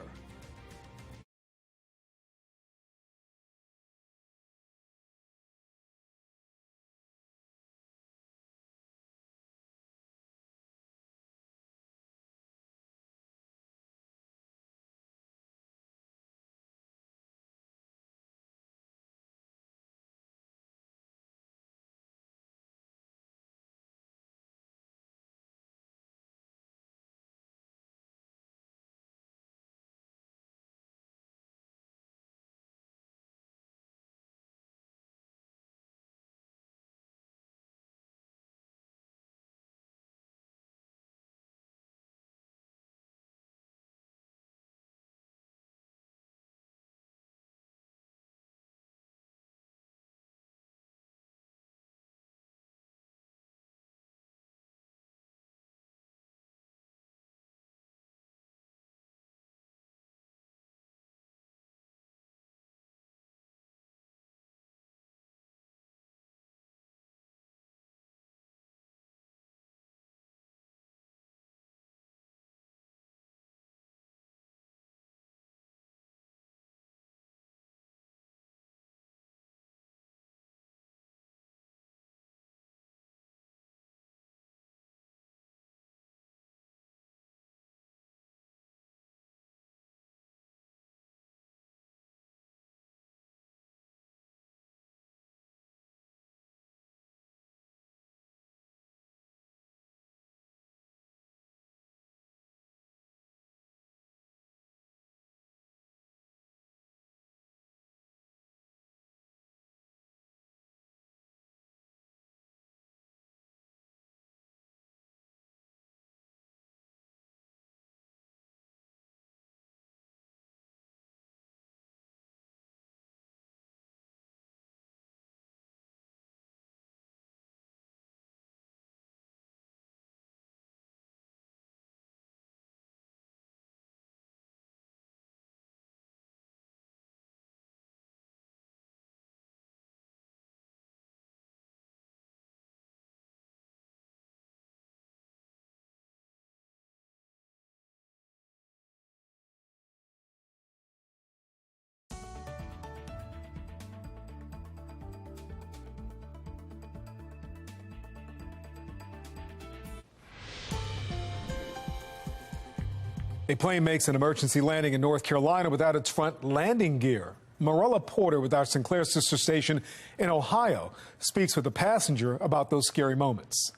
A plane makes an emergency landing in North Carolina without its front landing gear. Marella Porter with our Sinclair sister station in Ohio speaks with the passenger about those scary moments.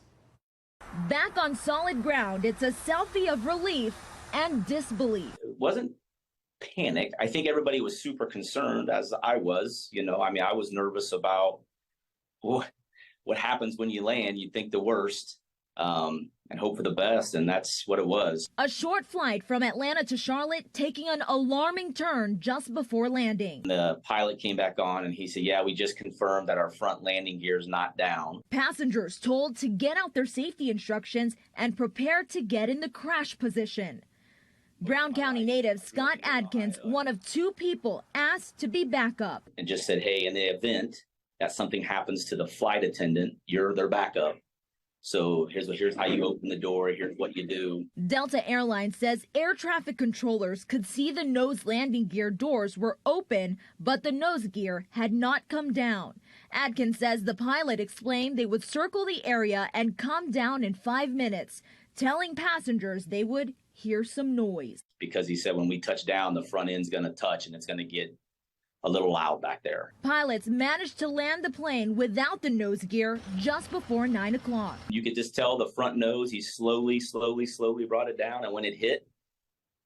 Back on solid ground, it's a selfie of relief and disbelief. It wasn't panic. I think everybody was super concerned, as I was. I was nervous about what happens when you land. You think the worst and hope for the best, and that's what it was. A short flight from Atlanta to Charlotte taking an alarming turn just before landing. The pilot came back on and he said, yeah, we just confirmed that our front landing gear is not down. Passengers told to get out their safety instructions and prepare to get in the crash position. Brown County native Scott Adkins, one of two people asked to be backup. And just said, hey, in the event that something happens to the flight attendant, you're their backup. So here's how you open the door, here's what you do. Delta Airlines says air traffic controllers could see the nose landing gear doors were open, but the nose gear had not come down. Adkins says the pilot explained they would circle the area and come down in 5 minutes, telling passengers they would hear some noise. Because he said when we touch down, the front end's going to touch and it's going to get a little loud back there. Pilots managed to land the plane without the nose gear just before 9 o'clock. You could just tell the front nose, he slowly brought it down. And when it hit,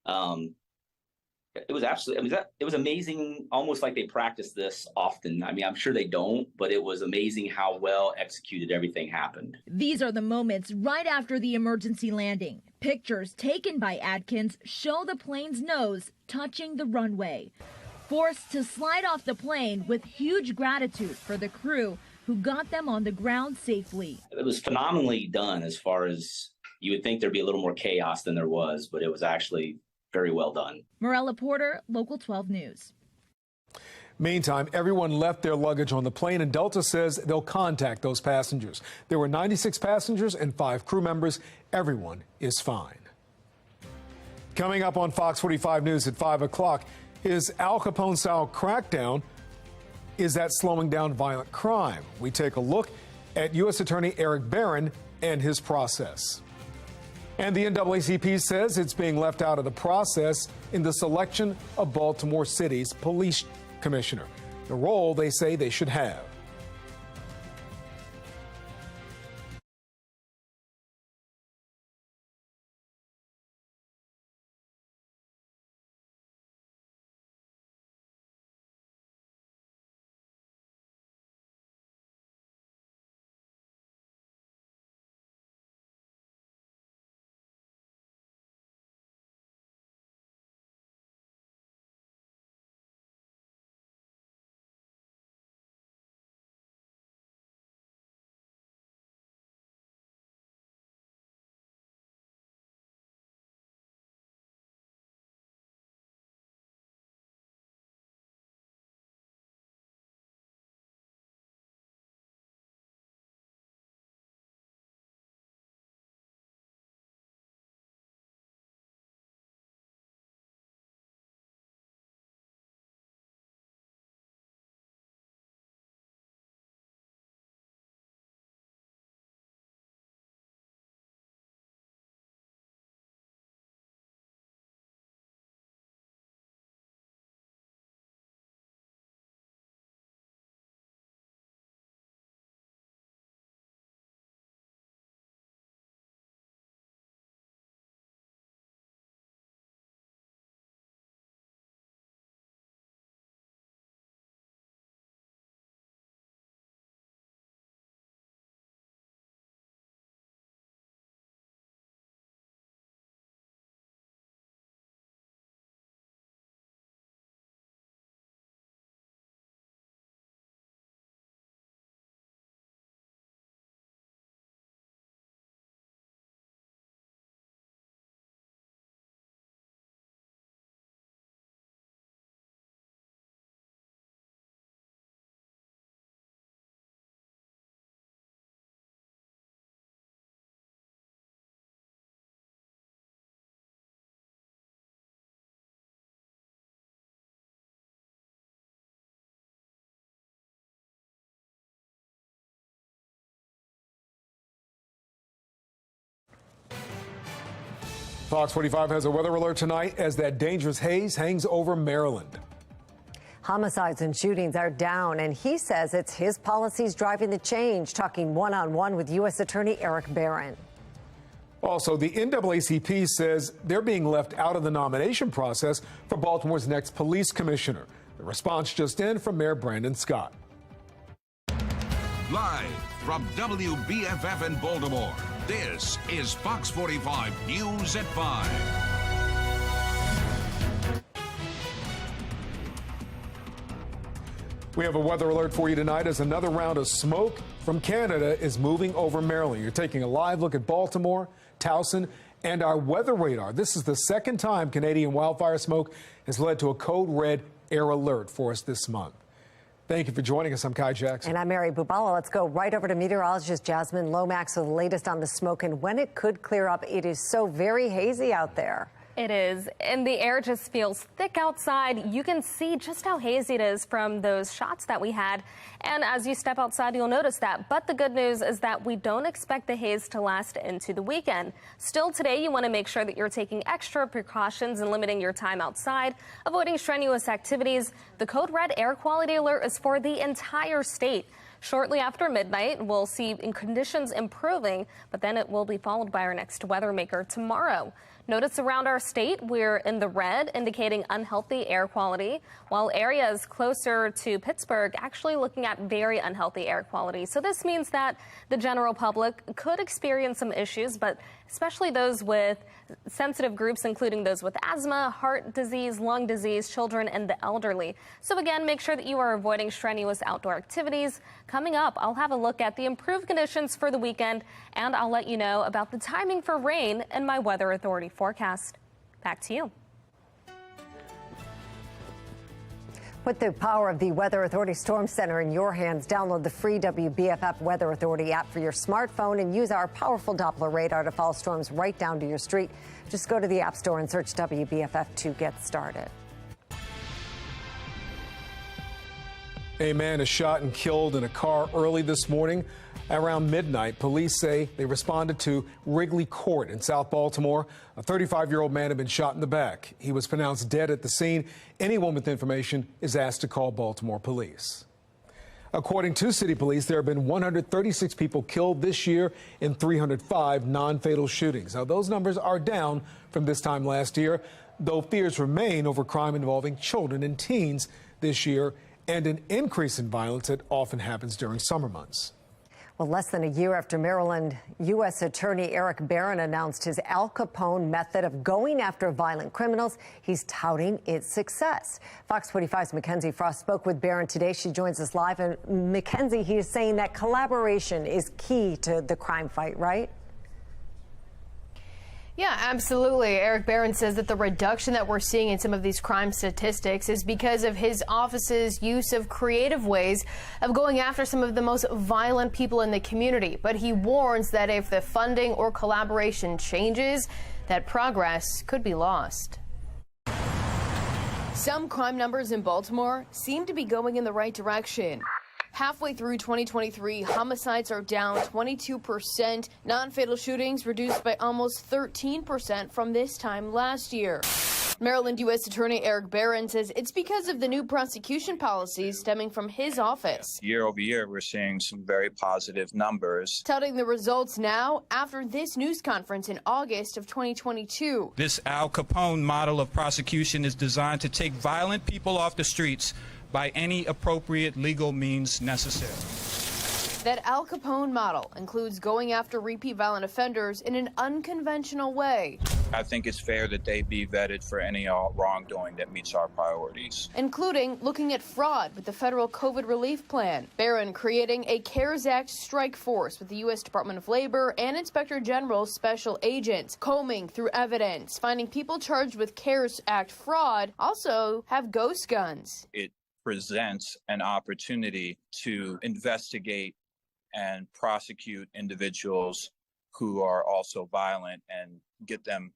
It was absolutely, it was amazing, almost like they practice this often. I mean, I'm sure they don't, but it was amazing how well executed everything happened. These are the moments right after the emergency landing. Pictures taken by Adkins show the plane's nose touching the runway. Forced to slide off the plane with huge gratitude for the crew who got them on the ground safely. It was phenomenally done as far as you would think there'd be a little more chaos than there was, but it was actually very well done. Morella Porter, Local 12 News. Meantime, everyone left their luggage on the plane, and Delta says they'll contact those passengers. There were 96 passengers and 5 crew members. Everyone is fine. Coming up on Fox 45 News at 5 o'clock, is Al Capone-style crackdown, is that slowing down violent crime? We take a look at U.S. Attorney Eric Barron and his process. And the NAACP says it's being left out of the process in the selection of Baltimore City's police commissioner, the role they say they should have. Fox 45 has a weather alert tonight as that dangerous haze hangs over Maryland. Homicides and shootings are down, and he says it's his policies driving the change. Talking one-on-one with U.S. Attorney Eric Barron. Also, the NAACP says they're being left out of the nomination process for Baltimore's next police commissioner. The response just in from Mayor Brandon Scott. Live from WBFF in Baltimore, this is Fox 45 News at 5. We have a weather alert for you tonight as another round of smoke from Canada is moving over Maryland. You're taking a live look at Baltimore, Towson, and our weather radar. This is the second time Canadian wildfire smoke has led to a code red air alert for us this month. Thank you for joining us. I'm Kai Jackson. And I'm Mary Bubala. Let's go right over to meteorologist Jasmine Lomax with the latest on the smoke and when it could clear up. It is so very hazy out there. It is, and the air just feels thick outside. You can see just how hazy it is from those shots that we had. And as you step outside, you'll notice that. But the good news is that we don't expect the haze to last into the weekend. Still today, you want to make sure that you're taking extra precautions and limiting your time outside, avoiding strenuous activities. The code red air quality alert is for the entire state. Shortly after midnight, we'll see conditions improving, but then it will be followed by our next weather maker tomorrow. Notice around our state, we're in the red, indicating unhealthy air quality, while areas closer to Pittsburgh actually looking at very unhealthy air quality. So this means that the general public could experience some issues, but especially those with sensitive groups, including those with asthma, heart disease, lung disease, children, and the elderly. So again, make sure that you are avoiding strenuous outdoor activities. Coming up, I'll have a look at the improved conditions for the weekend, and I'll let you know about the timing for rain in my Weather Authority forecast. Back to you. Put the power of the Weather Authority Storm Center in your hands. Download the free WBFF Weather Authority app for your smartphone and use our powerful Doppler radar to follow storms right down to your street. Just go to the App Store and search WBFF to get started. A man is shot and killed in a car early this morning. Around midnight, police say they responded to Wrigley Court in South Baltimore. A 35-year-old man had been shot in the back. He was pronounced dead at the scene. Anyone with information is asked to call Baltimore police. According to city police, there have been 136 people killed this year in 305 non-fatal shootings. Now, those numbers are down from this time last year, though fears remain over crime involving children and teens this year and an increase in violence that often happens during summer months. Well, less than a year after Maryland U.S. Attorney Eric Barron announced his Al Capone method of going after violent criminals, he's touting its success. Fox 45's Mackenzie Frost spoke with Barron today. She joins us live. And Mackenzie, he is saying that collaboration is key to the crime fight, right? Yeah, absolutely. Eric Barron says that the reduction that we're seeing in some of these crime statistics is because of his office's use of creative ways of going after some of the most violent people in the community. But he warns that if the funding or collaboration changes, that progress could be lost. Some crime numbers in Baltimore seem to be going in the right direction. Halfway through 2023, homicides are down 22%, non-fatal shootings reduced by almost 13% from this time last year. Maryland U.S. Attorney Eric Barron says it's because of the new prosecution policies stemming from his office. Year over year, we're seeing some very positive numbers. Touting the results now after this news conference in August of 2022. This Al Capone model of prosecution is designed to take violent people off the streets by any appropriate legal means necessary. That Al Capone model includes going after repeat violent offenders in an unconventional way. I think it's fair that they be vetted for any wrongdoing that meets our priorities, including looking at fraud with the federal COVID relief plan. Barron creating a CARES Act strike force with the U.S. Department of Labor and Inspector General's special agents, combing through evidence, finding people charged with CARES Act fraud also have ghost guns. It presents an opportunity to investigate and prosecute individuals who are also violent and get them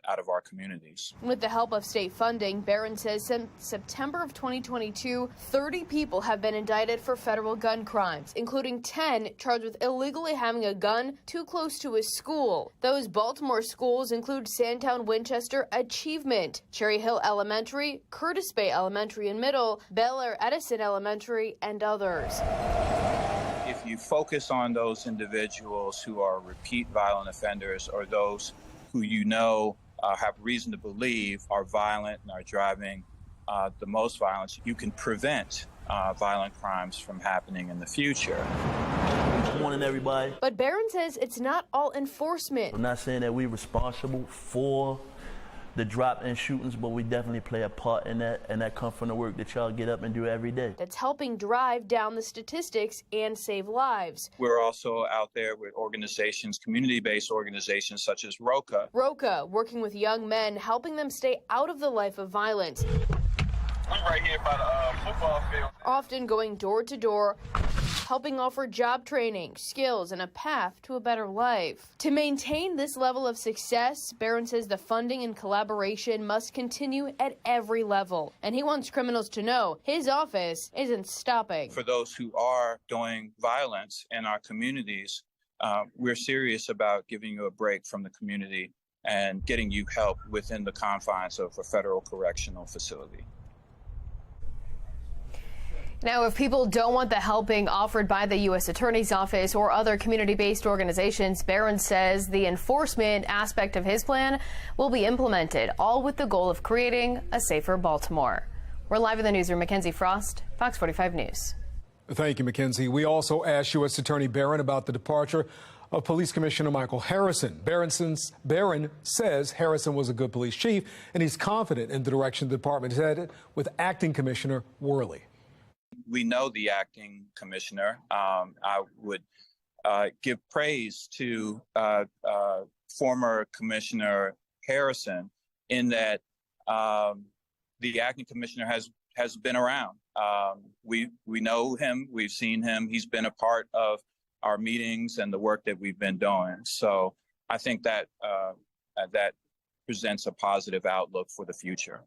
out of our communities. With the help of state funding, Barron says since September of 2022, 30 people have been indicted for federal gun crimes, including 10 charged with illegally having a gun too close to a school. Those Baltimore schools include Sandtown Winchester Achievement, Cherry Hill Elementary, Curtis Bay Elementary and Middle, Bel Air Edison Elementary, and others. If you focus on those individuals who are repeat violent offenders or those who you know have reason to believe are violent and are driving the most violence, you can prevent violent crimes from happening in the future. Good morning, everybody. But Barron says it's not all enforcement. I'm not saying that we're responsible for the drop in shootings, but we definitely play a part in that, and that comes from the work that y'all get up and do every day. That's helping drive down the statistics and save lives. We're also out there with organizations, community-based organizations such as ROCA. ROCA, working with young men, helping them stay out of the life of violence. We're right here by the football field. Often going door to door, helping offer job training, skills, and a path to a better life. To maintain this level of success, Barron says the funding and collaboration must continue at every level. And he wants criminals to know his office isn't stopping. For those who are doing violence in our communities, we're serious about giving you a break from the community and getting you help within the confines of a federal correctional facility. Now, if people don't want the help being offered by the U.S. Attorney's Office or other community-based organizations, Barron says the enforcement aspect of his plan will be implemented, all with the goal of creating a safer Baltimore. We're live in the newsroom. Mackenzie Frost, Fox 45 News. Thank you, Mackenzie. We also asked U.S. Attorney Barron about the departure of Police Commissioner Michael Harrison. Barron says Harrison was a good police chief, and he's confident in the direction the department is headed with Acting Commissioner Worley. We know the acting commissioner. I would give praise to former Commissioner Harrison in that the acting commissioner has been around. We know him. We've seen him. He's been a part of our meetings and the work that we've been doing. So I think that that presents a positive outlook for the future.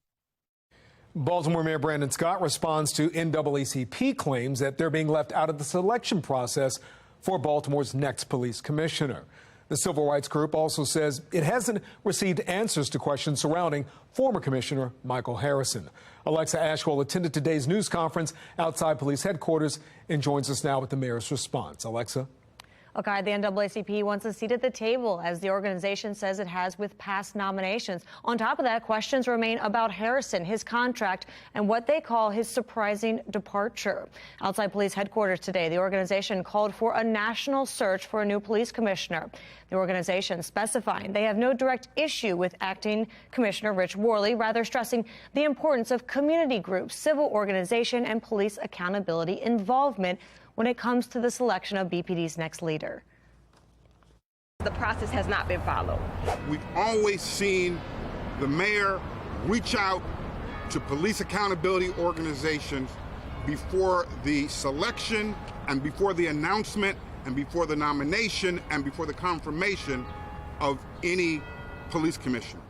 Baltimore Mayor Brandon Scott responds to NAACP claims that they're being left out of the selection process for Baltimore's next police commissioner. The civil rights group also says it hasn't received answers to questions surrounding former Commissioner Michael Harrison. Alexa Ashwell attended today's news conference outside police headquarters and joins us now with the mayor's response. Alexa. Okay, the NAACP wants a seat at the table, as the organization says it has with past nominations. On top of that, questions remain about Harrison, his contract, and what they call his surprising departure. Outside police headquarters today, the organization called for a national search for a new police commissioner. The organization specifying they have no direct issue with Acting Commissioner Rich Worley, rather stressing the importance of community groups, civil organization, and police accountability involvement when it comes to the selection of BPD's next leader. The process has not been followed. We've always seen the mayor reach out to police accountability organizations before the selection and before the announcement and before the nomination and before the confirmation of any police commissioner.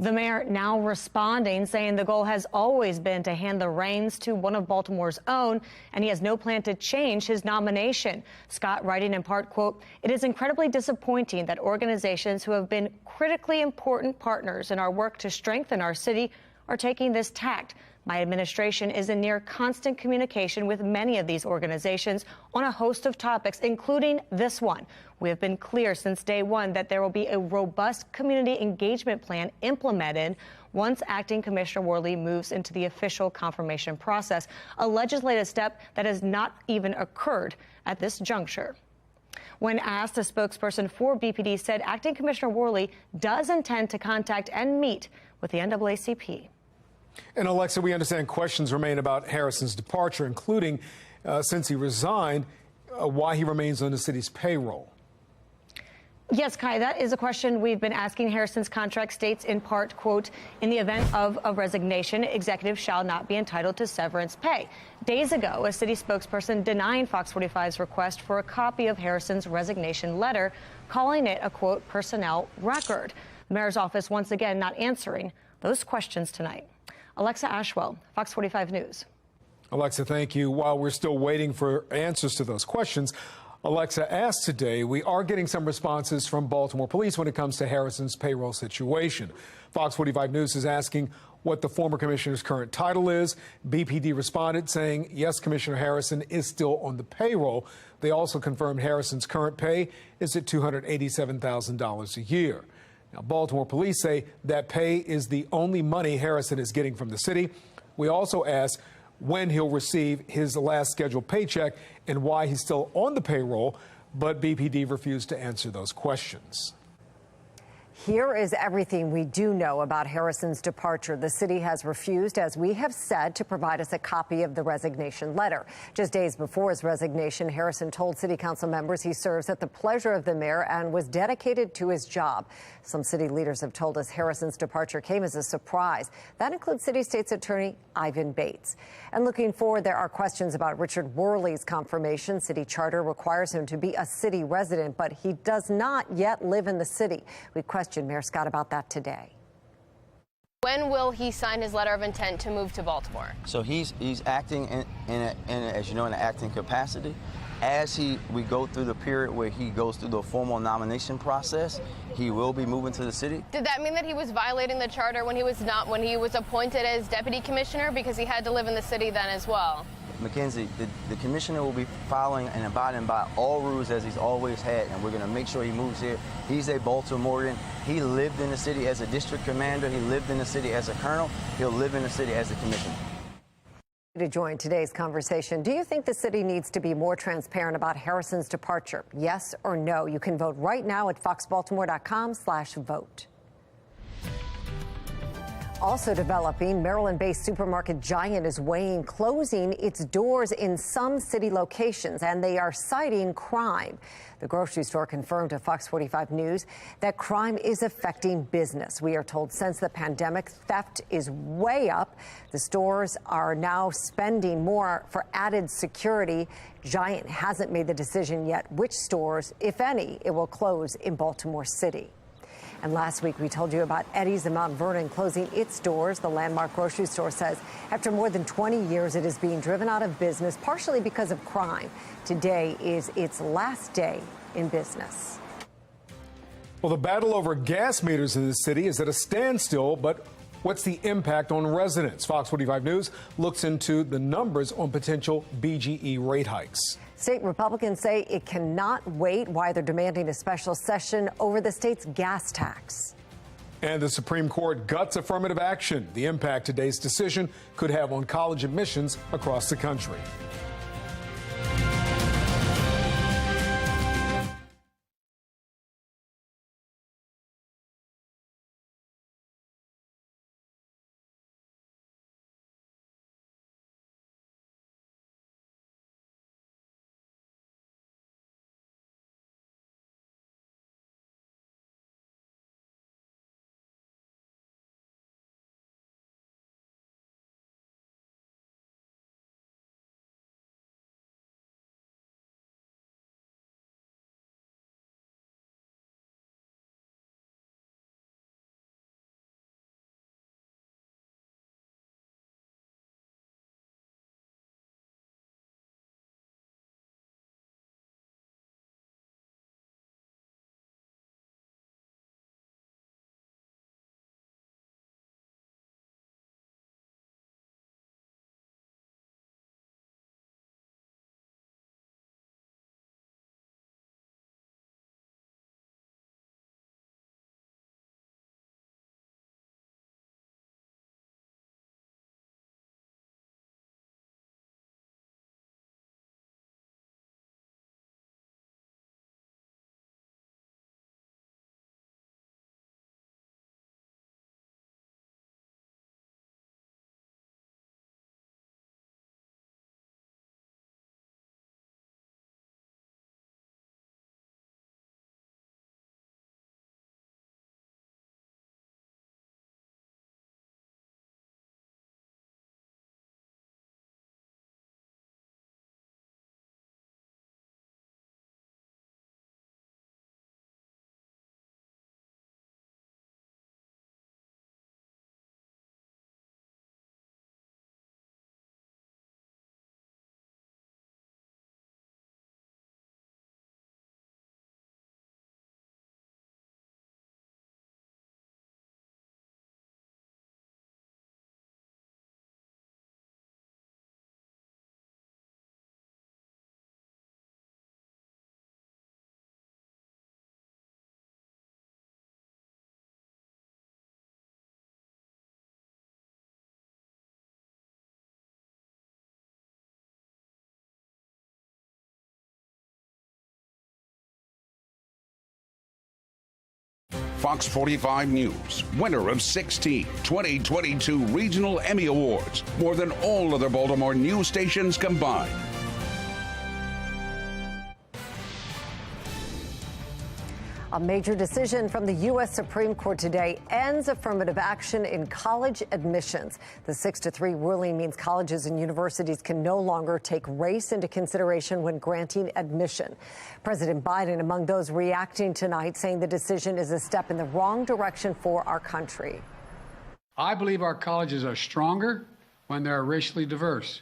The mayor now responding, saying the goal has always been to hand the reins to one of Baltimore's own, and he has no plan to change his nomination. Scott writing in part, quote, "It is incredibly disappointing that organizations who have been critically important partners in our work to strengthen our city are taking this tact. My administration is in near constant communication with many of these organizations on a host of topics, including this one. We have been clear since day one that there will be a robust community engagement plan implemented once Acting Commissioner Worley moves into the official confirmation process, a legislative step that has not even occurred at this juncture." When asked, a spokesperson for BPD said Acting Commissioner Worley does intend to contact and meet with the NAACP. And Alexa, we understand questions remain about Harrison's departure, including since he resigned, why he remains on the city's payroll. Yes, Kai, that is a question we've been asking. Harrison's contract states in part, quote, "In the event of a resignation, executives shall not be entitled to severance pay." Days ago, a city spokesperson denying Fox 45's request for a copy of Harrison's resignation letter, calling it a, quote, "personnel record." The mayor's office once again not answering those questions tonight. Alexa Ashwell, Fox 45 News. Alexa, thank you. While we're still waiting for answers to those questions, Alexa asked today, we are getting some responses from Baltimore police when it comes to Harrison's payroll situation. Fox 45 News is asking what the former commissioner's current title is. BPD responded saying, yes, Commissioner Harrison is still on the payroll. They also confirmed Harrison's current pay is at $287,000 a year. Now, Baltimore police say that pay is the only money Harrison is getting from the city. We also asked when he'll receive his last scheduled paycheck and why he's still on the payroll, but BPD refused to answer those questions. Here is everything we do know about Harrison's departure. The city has refused, as we have said, to provide us a copy of the resignation letter. Just days before his resignation, Harrison told city council members he serves at the pleasure of the mayor and was dedicated to his job. Some city leaders have told us Harrison's departure came as a surprise. That includes City State's Attorney Ivan Bates. And looking forward, there are questions about Richard Worley's confirmation. City charter requires him to be a city resident, but he does not yet live in the city. We questioned Mayor Scott about that today. When will he sign his letter of intent to move to Baltimore? So he's acting as you know, in an acting capacity. As we go through the period where he goes through the formal nomination process, he will be moving to the city. Did that mean that he was violating the charter when he was appointed as deputy commissioner, because he had to live in the city then as well? Mackenzie, the commissioner will be following and abiding by all rules as he's always had, and we're going to make sure he moves here. He's a Baltimorean. He lived in the city as a district commander. He lived in the city as a colonel. He'll live in the city as a commissioner. To join today's conversation, do you think the city needs to be more transparent about Harrison's departure? Yes or no? You can vote right now at foxbaltimore.com/vote. Also developing, Maryland-based supermarket Giant is weighing closing its doors in some city locations, and they are citing crime. The grocery store confirmed to Fox 45 News that crime is affecting business. We are told since the pandemic, theft is way up. The stores are now spending more for added security. Giant hasn't made the decision yet which stores, if any, it will close in Baltimore City. And last week, we told you about Eddie's in Mount Vernon closing its doors. The landmark grocery store says after more than 20 years, it is being driven out of business, partially because of crime. Today is its last day in business. Well, the battle over gas meters in the city is at a standstill, but what's the impact on residents? Fox 45 News looks into the numbers on potential BGE rate hikes. State Republicans say it cannot wait, why they're demanding a special session over the state's gas tax. And the Supreme Court guts affirmative action. The impact today's decision could have on college admissions across the country. Fox 45 News, winner of 16 2022 Regional Emmy Awards, more than all other Baltimore news stations combined. A major decision from the U.S. Supreme Court today ends affirmative action in college admissions. The 6-3 ruling means colleges and universities can no longer take race into consideration when granting admission. President Biden among those reacting tonight, saying the decision is a step in the wrong direction for our country. I believe our colleges are stronger when they're racially diverse.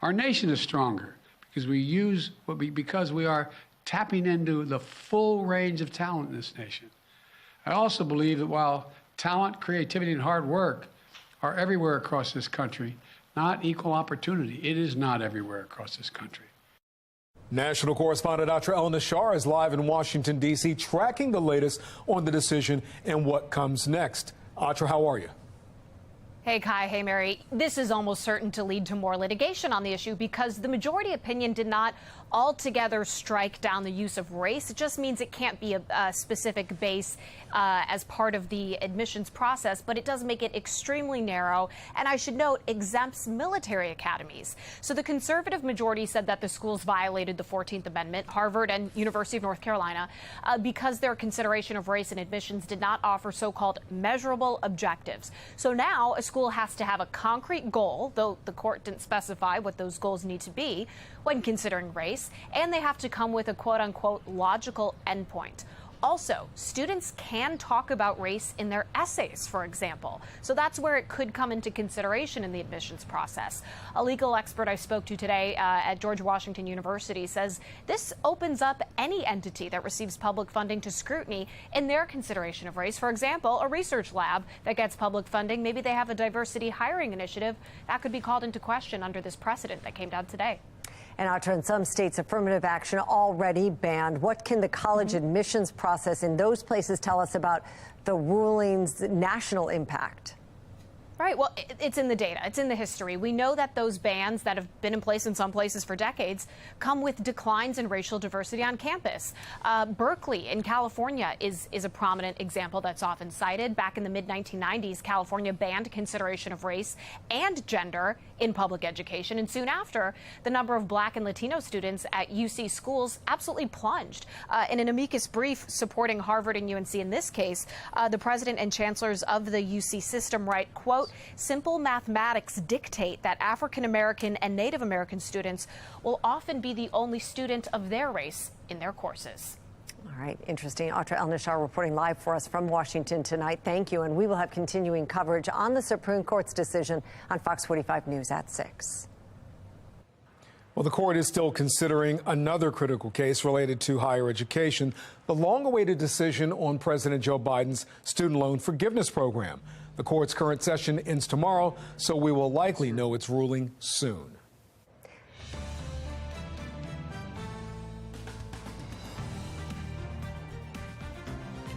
Our nation is stronger because we are tapping into the full range of talent in this nation. I also believe that while talent, creativity, and hard work are everywhere across this country, not equal opportunity. It is not everywhere across this country. National correspondent Atra El-Nashar is live in Washington, D.C., tracking the latest on the decision and what comes next. Atra, how are you? Hey, Kai. Hey, Mary. This is almost certain to lead to more litigation on the issue because the majority opinion did not altogether strike down the use of race. It just means it can't be a specific base as part of the admissions process, but it does make it extremely narrow. And I should note, exempts military academies. So the conservative majority said that the schools violated the 14th Amendment, Harvard and University of North Carolina, because their consideration of race and admissions did not offer so-called measurable objectives. So now a school has to have a concrete goal, though the court didn't specify what those goals need to be when considering race, and they have to come with a quote-unquote logical endpoint. Also, students can talk about race in their essays, for example. So that's where it could come into consideration in the admissions process. A legal expert I spoke to today at George Washington University says this opens up any entity that receives public funding to scrutiny in their consideration of race. For example, a research lab that gets public funding, maybe they have a diversity hiring initiative, that could be called into question under this precedent that came down today. And Atra, in some states, affirmative action already banned. What can the college admissions process in those places tell us about the ruling's national impact? Right. Well, it's in the data. It's in the history. We know that those bans that have been in place in some places for decades come with declines in racial diversity on campus. Berkeley in California is a prominent example that's often cited. Back in the mid-1990s, California banned consideration of race and gender in public education. And soon after, the number of Black and Latino students at UC schools absolutely plunged. In an amicus brief supporting Harvard and UNC in this case, the president and chancellors of the UC system write, quote, simple mathematics dictate that African American and Native American students will often be the only student of their race in their courses. All right, interesting. Atra El-Nashar reporting live for us from Washington tonight. Thank you. And we will have continuing coverage on the Supreme Court's decision on Fox 45 News at 6. Well, the court is still considering another critical case related to higher education, the long-awaited decision on President Joe Biden's student loan forgiveness program. The court's current session ends tomorrow, so we will likely know its ruling soon.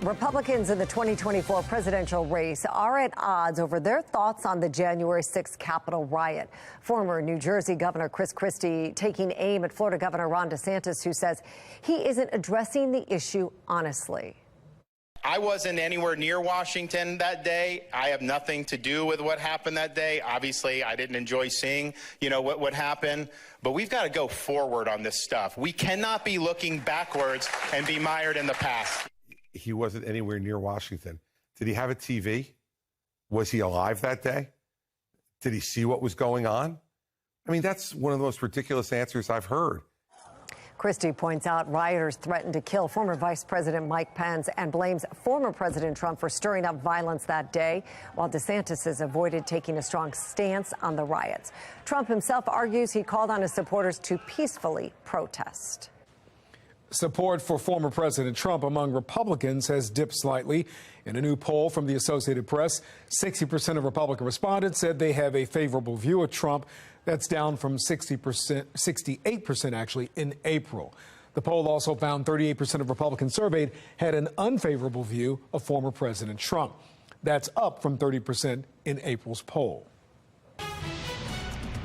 Republicans in the 2024 presidential race are at odds over their thoughts on the January 6th Capitol riot. Former New Jersey Governor Chris Christie taking aim at Florida Governor Ron DeSantis, who says he isn't addressing the issue honestly. I wasn't anywhere near Washington that day. I have nothing to do with what happened that day. Obviously, I didn't enjoy seeing, what happened. But we've got to go forward on this stuff. We cannot be looking backwards and be mired in the past. He wasn't anywhere near Washington. Did he have a TV? Was he alive that day? Did he see what was going on? I mean, that's one of the most ridiculous answers I've heard. Christie points out rioters threatened to kill former Vice President Mike Pence and blames former President Trump for stirring up violence that day, while DeSantis has avoided taking a strong stance on the riots. Trump himself argues he called on his supporters to peacefully protest. Support for former President Trump among Republicans has dipped slightly. In a new poll from the Associated Press, 60% of Republican respondents said they have a favorable view of Trump. That's down from 68% actually in April. The poll also found 38% of Republicans surveyed had an unfavorable view of former President Trump. That's up from 30% in April's poll.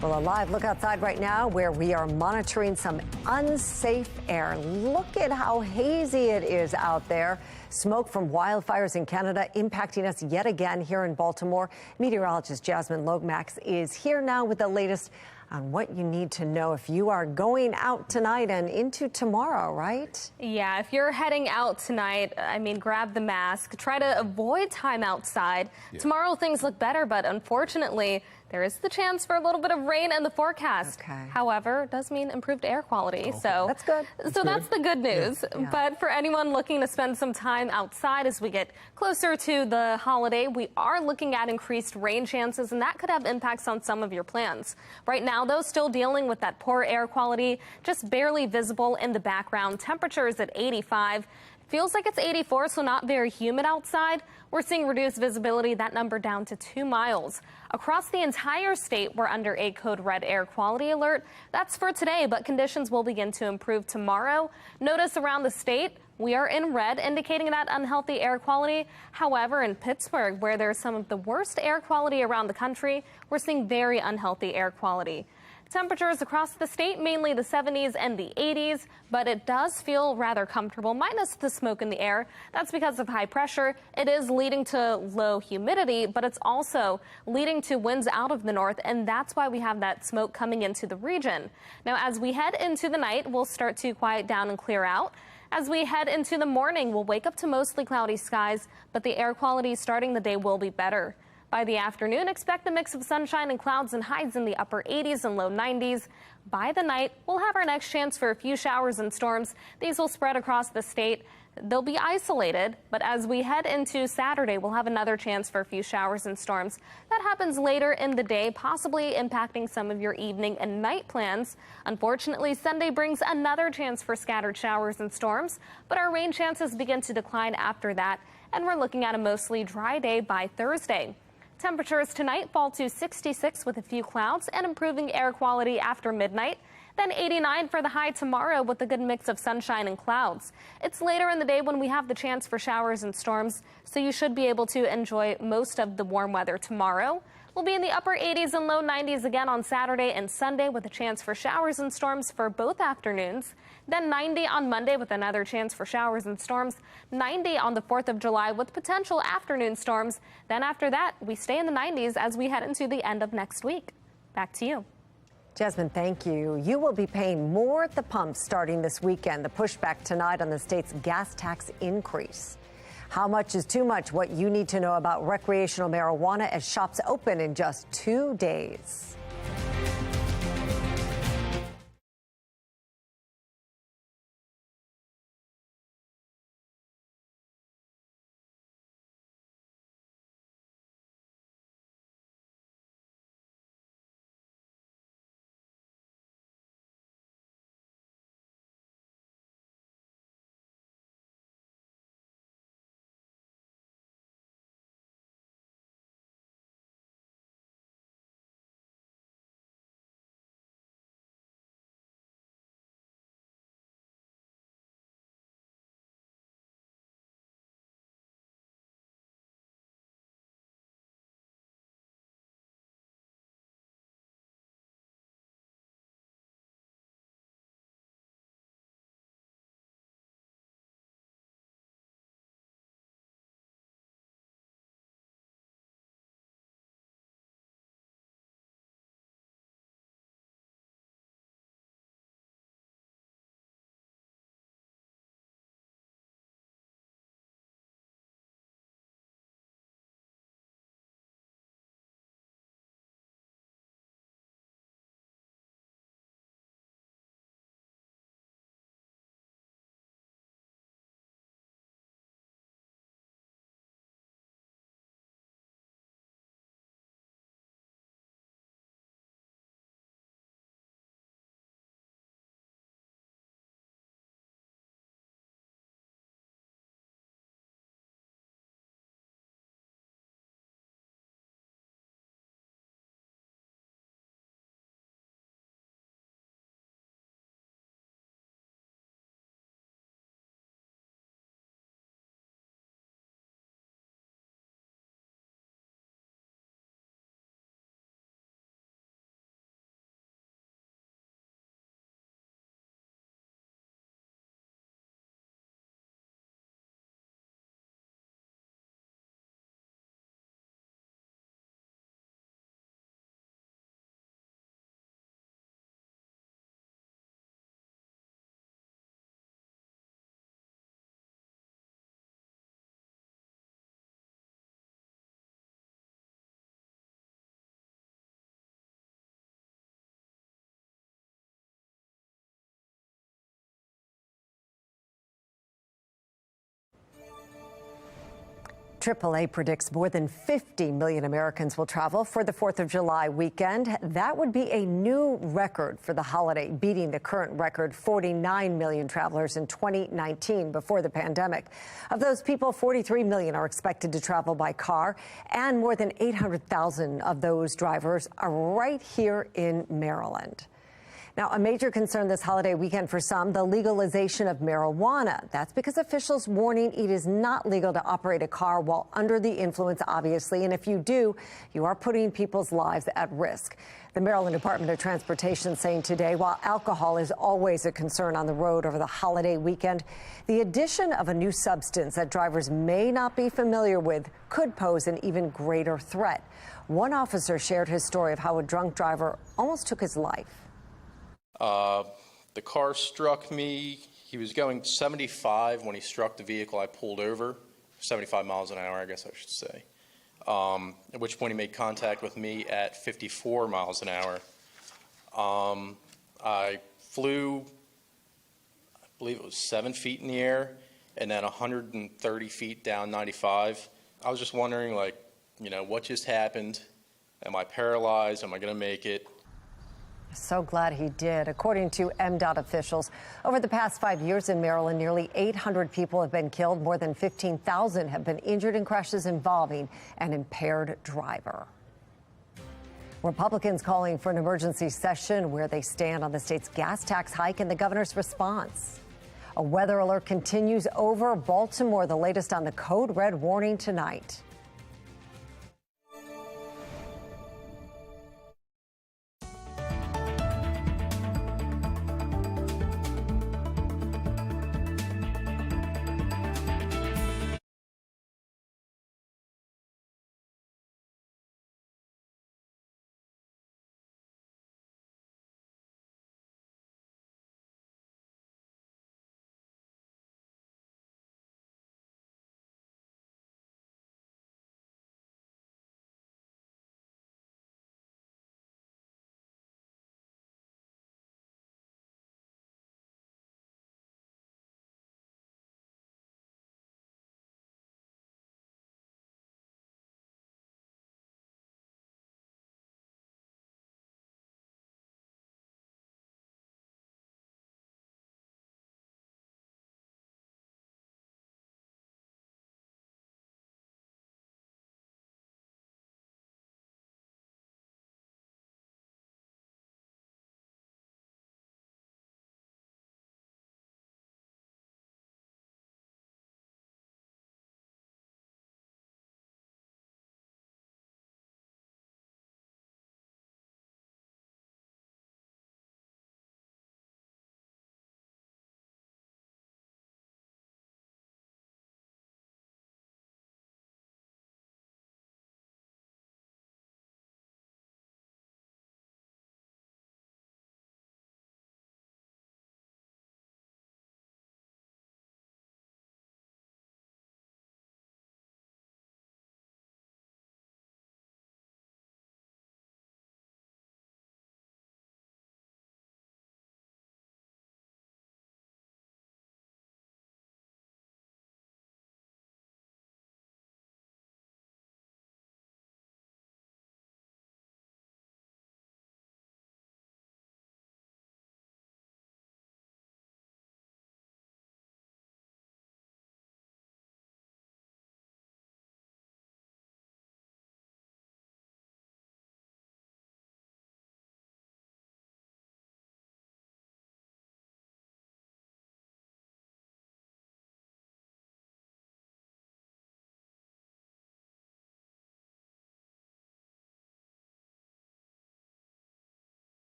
Well, a live look outside right now where we are monitoring some unsafe air. Look at how hazy it is out there. Smoke from wildfires in Canada impacting us yet again here in Baltimore. Meteorologist Jasmine Lomax is here now with the latest on what you need to know if you are going out tonight and into tomorrow, right? Yeah, if you're heading out tonight, grab the mask. Try to avoid time outside. Yeah. Tomorrow things look better, but unfortunately, there is the chance for a little bit of rain in the forecast. Okay. However, it does mean improved air quality. Okay. So that's good. That's the good news. Yeah. But for anyone looking to spend some time outside as we get closer to the holiday, we are looking at increased rain chances, and that could have impacts on some of your plans. Right now, though, still dealing with that poor air quality, just barely visible in the background. Temperatures at 85. Feels like it's 84, so not very humid outside. We're seeing reduced visibility, that number down to 2 miles. Across the entire state, we're under a code red air quality alert. That's for today, but conditions will begin to improve tomorrow. Notice around the state, we are in red, indicating that unhealthy air quality. However, in Pittsburgh, where there's some of the worst air quality around the country, we're seeing very unhealthy air quality. Temperatures across the state, mainly the 70s and the 80s, but it does feel rather comfortable, minus the smoke in the air. That's because of high pressure. It is leading to low humidity, but it's also leading to winds out of the north, and that's why we have that smoke coming into the region. Now, as we head into the night, we'll start to quiet down and clear out. As we head into the morning, we'll wake up to mostly cloudy skies, but the air quality starting the day will be better. By the afternoon, expect a mix of sunshine and clouds and highs in the upper 80s and low 90s. By the night, we'll have our next chance for a few showers and storms. These will spread across the state. They'll be isolated, but as we head into Saturday, we'll have another chance for a few showers and storms. That happens later in the day, possibly impacting some of your evening and night plans. Unfortunately, Sunday brings another chance for scattered showers and storms, but our rain chances begin to decline after that, and we're looking at a mostly dry day by Thursday. Temperatures tonight fall to 66 with a few clouds and improving air quality after midnight. Then 89 for the high tomorrow with a good mix of sunshine and clouds. It's later in the day when we have the chance for showers and storms, so you should be able to enjoy most of the warm weather tomorrow. We'll be in the upper 80s and low 90s again on Saturday and Sunday with a chance for showers and storms for both afternoons. Then 90 on Monday with another chance for showers and storms. 90 on the 4th of July with potential afternoon storms. Then after that, we stay in the 90s as we head into the end of next week. Back to you. Jasmine, thank you. You will be paying more at the pump starting this weekend. The pushback tonight on the state's gas tax increase. How much is too much? What you need to know about recreational marijuana as shops open in just 2 days. AAA predicts more than 50 million Americans will travel for the 4th of July weekend. That would be a new record for the holiday, beating the current record 49 million travelers in 2019 before the pandemic. Of those people, 43 million are expected to travel by car, and more than 800,000 of those drivers are right here in Maryland. Now, a major concern this holiday weekend for some, the legalization of marijuana. That's because officials warning it is not legal to operate a car while under the influence, obviously. And if you do, you are putting people's lives at risk. The Maryland Department of Transportation saying today, while alcohol is always a concern on the road over the holiday weekend, the addition of a new substance that drivers may not be familiar with could pose an even greater threat. One officer shared his story of how a drunk driver almost took his life. The car struck me. He was going 75 when he struck the vehicle. I pulled over, 75 miles an hour, I guess I should say, at which point he made contact with me at 54 miles an hour. I flew, I believe it was 7 feet in the air, and then 130 feet down 95. I was just wondering, like, you know, what just happened? Am I paralyzed? Am I going to make it? So glad he did. According to MDOT officials, over the past 5 years in Maryland, nearly 800 people have been killed. More than 15,000 have been injured in crashes involving an impaired driver. Republicans calling for an emergency session where they stand on the state's gas tax hike and the governor's response. A weather alert continues over Baltimore. The latest on the code red warning tonight.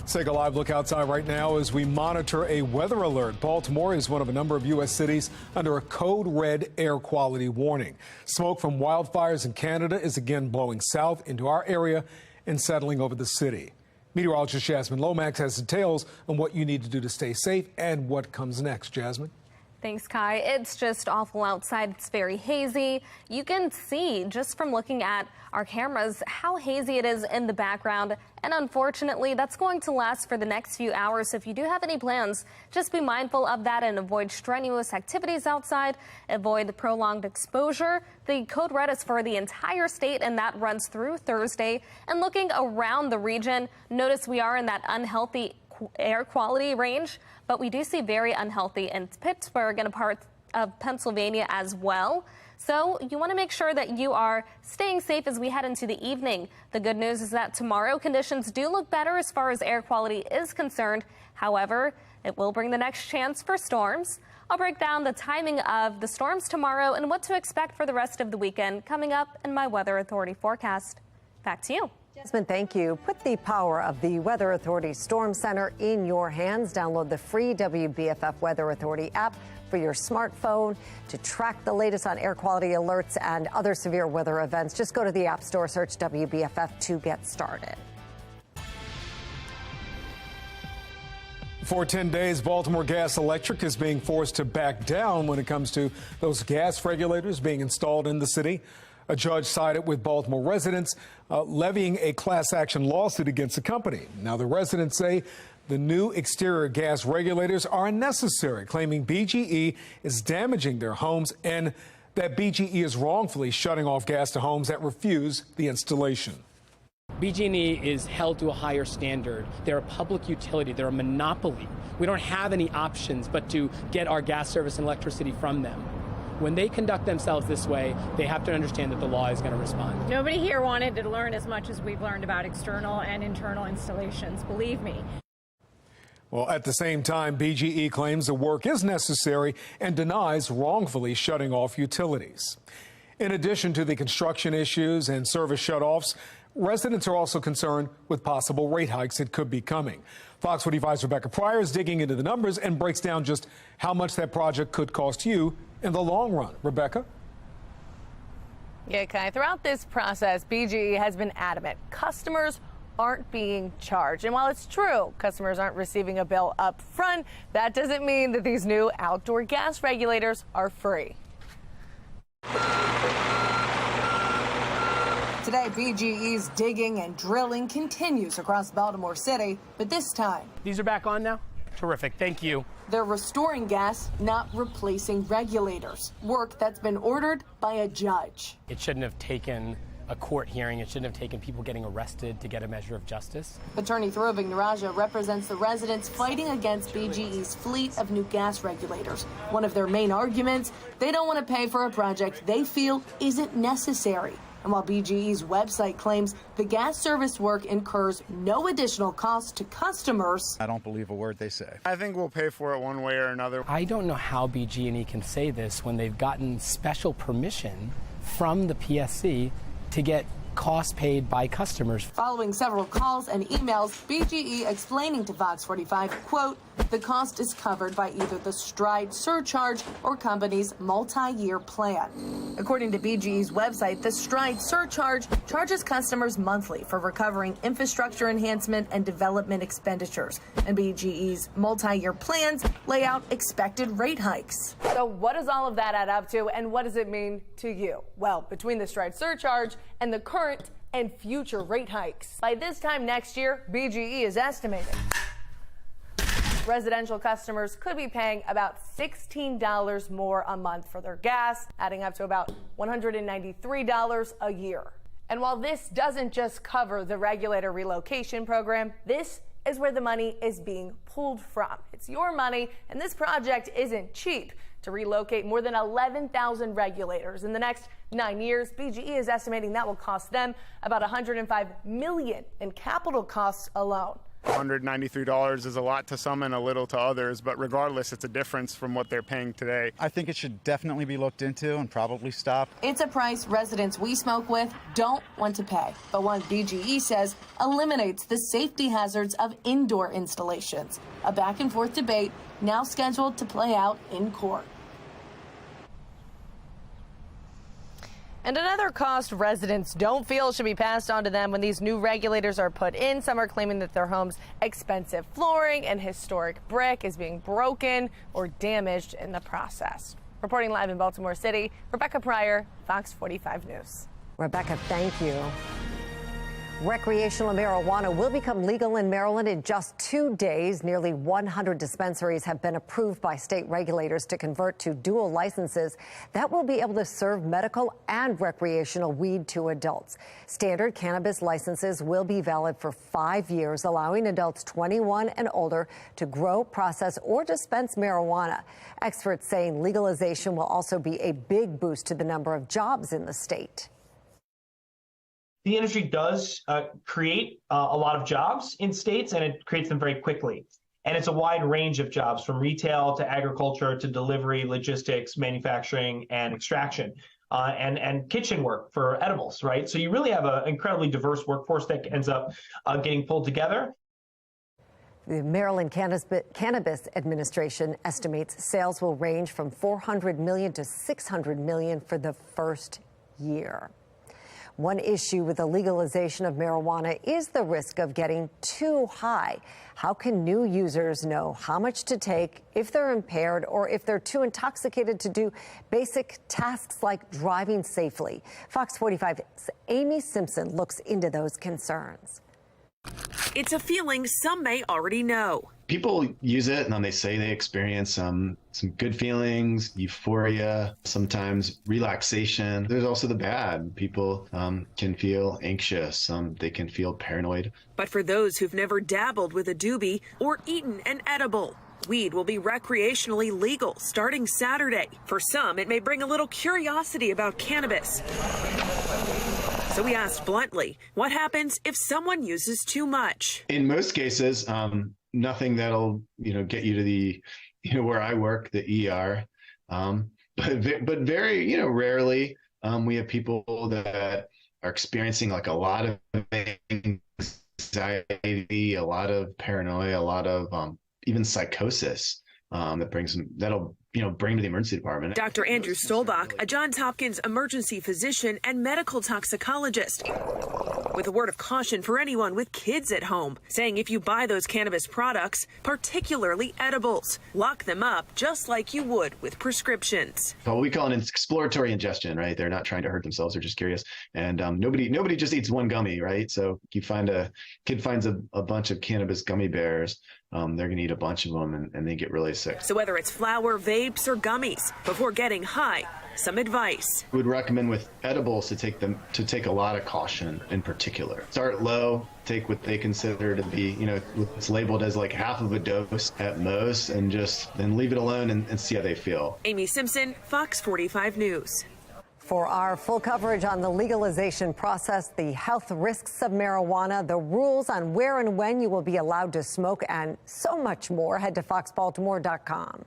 Let's take a live look outside right now as we monitor a weather alert. Baltimore is one of a number of U.S. cities under a code red air quality warning. Smoke from wildfires in Canada is again blowing south into our area and settling over the city. Meteorologist Jasmine Lomax has details on what you need to do to stay safe and what comes next. Jasmine? Thanks, Kai. It's just awful outside. It's very hazy. You can see just from looking at our cameras how hazy it is in the background. And unfortunately, that's going to last for the next few hours. So if you do have any plans, just be mindful of that and avoid strenuous activities outside. Avoid prolonged exposure. The code red is for the entire state, and that runs through Thursday. And looking around the region, notice we are in that unhealthy air quality range, but we do see very unhealthy in Pittsburgh and a part of Pennsylvania as well. So you want to make sure that you are staying safe as we head into the evening. The good news is that tomorrow conditions do look better as far as air quality is concerned. However, it will bring the next chance for storms. I'll break down the timing of the storms tomorrow and what to expect for the rest of the weekend coming up in my Weather Authority forecast. Back to you. Jasmine, thank you. Put the power of the Weather Authority Storm Center in your hands. Download the free WBFF Weather Authority app for your smartphone to track the latest on air quality alerts and other severe weather events. Just go to the App Store, search WBFF to get started. For 10 days, Baltimore Gas Electric is being forced to back down when it comes to those gas regulators being installed in the city. A judge sided with Baltimore residents, levying a class action lawsuit against the company. Now, the residents say the new exterior gas regulators are unnecessary, claiming BGE is damaging their homes and that BGE is wrongfully shutting off gas to homes that refuse the installation. BG&E is held to a higher standard. They're a public utility. They're a monopoly. We don't have any options but to get our gas service and electricity from them. When they conduct themselves this way, they have to understand that the law is going to respond. Nobody here wanted to learn as much as we've learned about external and internal installations, believe me. Well, at the same time, BGE claims the work is necessary and denies wrongfully shutting off utilities. In addition to the construction issues and service shutoffs, residents are also concerned with possible rate hikes that could be coming. Fox 45's Rebecca Pryor is digging into the numbers and breaks down just how much that project could cost you in the long run. Rebecca? Yeah, Kai, throughout this process, BGE has been adamant customers aren't being charged. And while it's true customers aren't receiving a bill up front, that doesn't mean that these new outdoor gas regulators are free. Today, BGE's digging and drilling continues across Baltimore City, but this time, These are back on now? Terrific. Thank you. they're restoring gas, not replacing regulators. Work that's been ordered by a judge. It shouldn't have taken a court hearing. It shouldn't have taken people getting arrested to get a measure of justice. Attorney Throbing Naraja represents the residents fighting against BGE's fleet of new gas regulators. One of their main arguments, they don't want to pay for a project they feel isn't necessary. And while BGE's website claims the gas service work incurs no additional cost to customers, I don't believe a word they say. I think we'll pay for it one way or another. I don't know how BG&E can say this when they've gotten special permission from the PSC to get costs paid by customers. Following several calls and emails, BGE explaining to Fox 45, quote, the cost is covered by either the stride surcharge or company's multi-year plan. According to BGE's website, the stride surcharge charges customers monthly for recovering infrastructure enhancement and development expenditures. And BGE's multi-year plans lay out expected rate hikes. So what does all of that add up to, and what does it mean to you? Well, between the stride surcharge and the current and future rate hikes, by this time next year, BGE is estimating residential customers could be paying about $16 more a month for their gas, adding up to about $193 a year. And while this doesn't just cover the regulator relocation program, this is where the money is being pulled from. It's your money, and this project isn't cheap. To relocate more than 11,000 regulators in the next 9 years, BGE is estimating that will cost them about $105 million in capital costs alone. $193 is a lot to some and a little to others, but regardless, it's a difference from what they're paying today. I think it should definitely be looked into and probably stopped. It's a price residents we smoke with don't want to pay, but one BGE says eliminates the safety hazards of indoor installations. A back and forth debate now scheduled to play out in court. And another cost residents don't feel should be passed on to them when these new regulators are put in. Some are claiming that their home's expensive flooring and historic brick is being broken or damaged in the process. Reporting live in Baltimore City, Rebecca Pryor, Fox 45 News. Rebecca, thank you. Recreational marijuana will become legal in Maryland in just 2 days. Nearly 100 dispensaries have been approved by state regulators to convert to dual licenses that will be able to serve medical and recreational weed to adults. Standard cannabis licenses will be valid for 5 years, allowing adults 21 and older to grow, process, or dispense marijuana. Experts saying legalization will also be a big boost to the number of jobs in the state. The industry does create a lot of jobs in states, and it creates them very quickly. And it's a wide range of jobs, from retail to agriculture to delivery, logistics, manufacturing, and extraction, and kitchen work for edibles, right? So you really have an incredibly diverse workforce that ends up getting pulled together. The Maryland Cannabis Administration estimates sales will range from $400 million to $600 million for the first year. One issue with the legalization of marijuana is the risk of getting too high. How can new users know how much to take if they're impaired or if they're too intoxicated to do basic tasks like driving safely? Fox 45's Amy Simpson looks into those concerns. It's a feeling some may already know. People use it and then they say they experience some good feelings, euphoria, sometimes relaxation. There's also the bad. People can feel anxious. They can feel paranoid. But for those who've never dabbled with a doobie or eaten an edible, weed will be recreationally legal starting Saturday. For some, it may bring a little curiosity about cannabis. So we asked bluntly, what happens if someone uses too much? In most cases, nothing that'll get you to the where I work, the ER. But very rarely we have people that are experiencing like a lot of anxiety, a lot of paranoia, a lot of even psychosis that'll bring to the emergency department. Dr. Andrew Stolbach, a Johns Hopkins emergency physician and medical toxicologist, with a word of caution for anyone with kids at home, saying if you buy those cannabis products, particularly edibles, lock them up just like you would with prescriptions. Well, we call it an exploratory ingestion, right? They're not trying to hurt themselves; they're just curious. And nobody just eats one gummy, right? So you find a kid finds a bunch of cannabis gummy bears. They're going to eat a bunch of them and they get really sick. So whether it's flour, vapes, or gummies, before getting high, some advice. We would recommend with edibles to take a lot of caution in particular. Start low, take what they consider to be, it's labeled as like half of a dose at most, and just then leave it alone and see how they feel. Amy Simpson, Fox 45 News. For our full coverage on the legalization process, the health risks of marijuana, the rules on where and when you will be allowed to smoke, and so much more, head to foxbaltimore.com.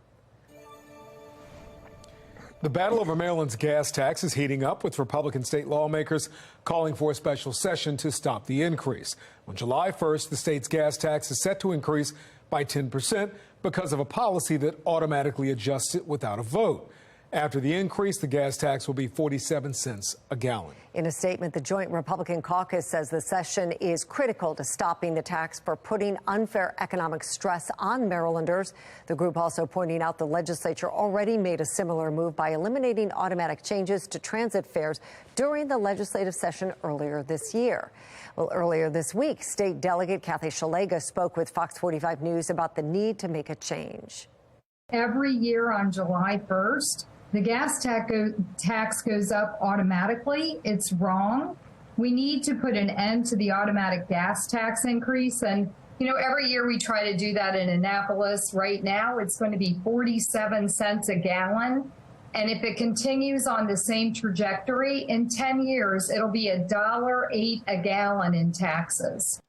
The battle over Maryland's gas tax is heating up, with Republican state lawmakers calling for a special session to stop the increase. On July 1st, the state's gas tax is set to increase by 10% because of a policy that automatically adjusts it without a vote. After the increase, the gas tax will be 47 cents a gallon. In a statement, the Joint Republican Caucus says the session is critical to stopping the tax for putting unfair economic stress on Marylanders. The group also pointing out the legislature already made a similar move by eliminating automatic changes to transit fares during the legislative session earlier this year. Well, earlier this week, State Delegate Kathy Szeliga spoke with Fox 45 News about the need to make a change. Every year on July 1st, the gas tax goes up automatically. It's wrong. We need to put an end to the automatic gas tax increase. And, every year we try to do that in Annapolis. Right now, it's going to be 47 cents a gallon. And if it continues on the same trajectory, in 10 years, it'll be $1.08 a gallon in taxes.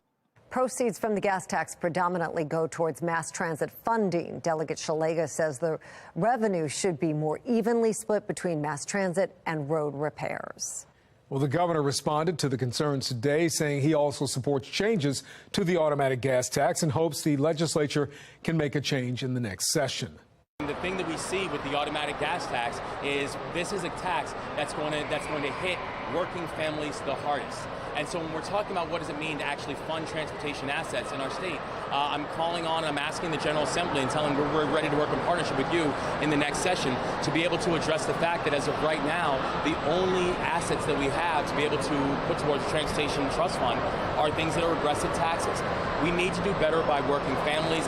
Proceeds from the gas tax predominantly go towards mass transit funding. Delegate Szeliga says the revenue should be more evenly split between mass transit and road repairs. Well, the governor responded to the concerns today, saying he also supports changes to the automatic gas tax and hopes the legislature can make a change in the next session. The thing that we see with the automatic gas tax is this is a tax that's going to hit working families the hardest. And so when we're talking about what does it mean to actually fund transportation assets in our state, I'm asking the General Assembly and telling them we're ready to work in partnership with you in the next session to be able to address the fact that as of right now, the only assets that we have to be able to put towards the Transportation Trust Fund are things that are regressive taxes. We need to do better by working families.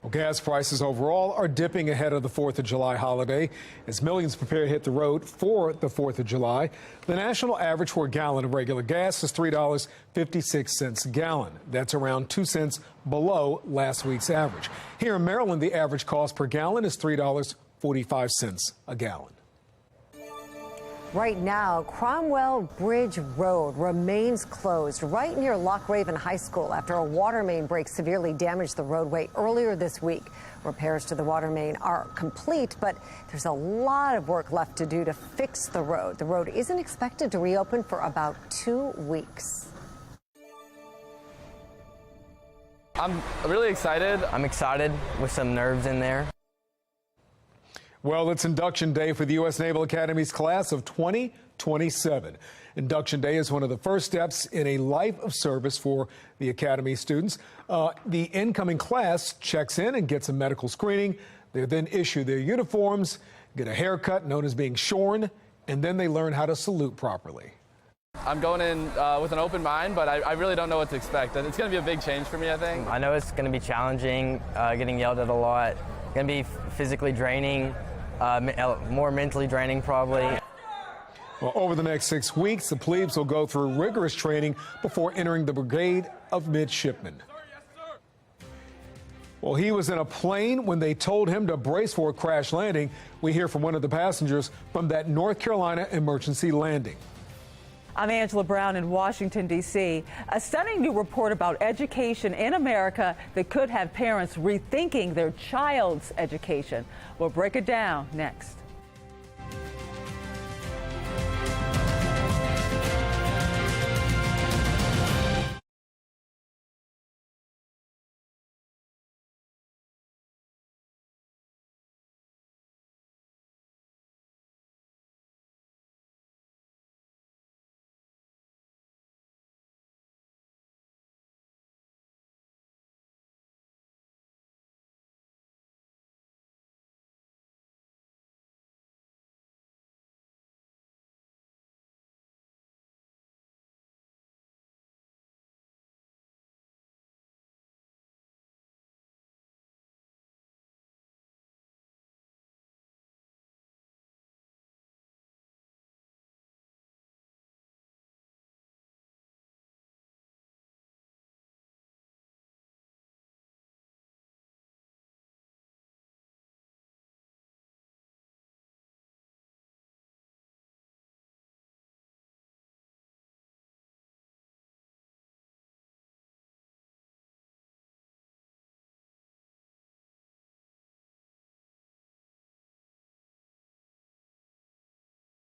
Well, gas prices overall are dipping ahead of the 4th of July holiday as millions prepare to hit the road for the 4th of July. The national average for a gallon of regular gas is $3.56 a gallon. That's around 2 cents below last week's average. Here in Maryland, the average cost per gallon is $3.45 a gallon. Right now, Cromwell Bridge Road remains closed right near Loch Raven High School after a water main break severely damaged the roadway earlier this week. Repairs to the water main are complete, but there's a lot of work left to do to fix the road. The road isn't expected to reopen for about 2 weeks. I'm really excited. I'm excited with some nerves in there. Well, it's induction day for the U.S. Naval Academy's class of 2027. Induction day is one of the first steps in a life of service for the Academy students. The incoming class checks in and gets a medical screening. They then issue their uniforms, get a haircut known as being shorn, and then they learn how to salute properly. I'm going in with an open mind, but I really don't know what to expect. It's going to be a big change for me, I think. I know it's going to be challenging, getting yelled at a lot. It's going to be physically draining. More mentally draining, probably. Well, over the next 6 weeks, the plebes will go through rigorous training before entering the Brigade of Midshipmen. Well, he was in a plane when they told him to brace for a crash landing. We hear from one of the passengers from that North Carolina emergency landing. I'm Angela Brown in Washington, D.C. A stunning new report about education in America that could have parents rethinking their child's education. We'll break it down next.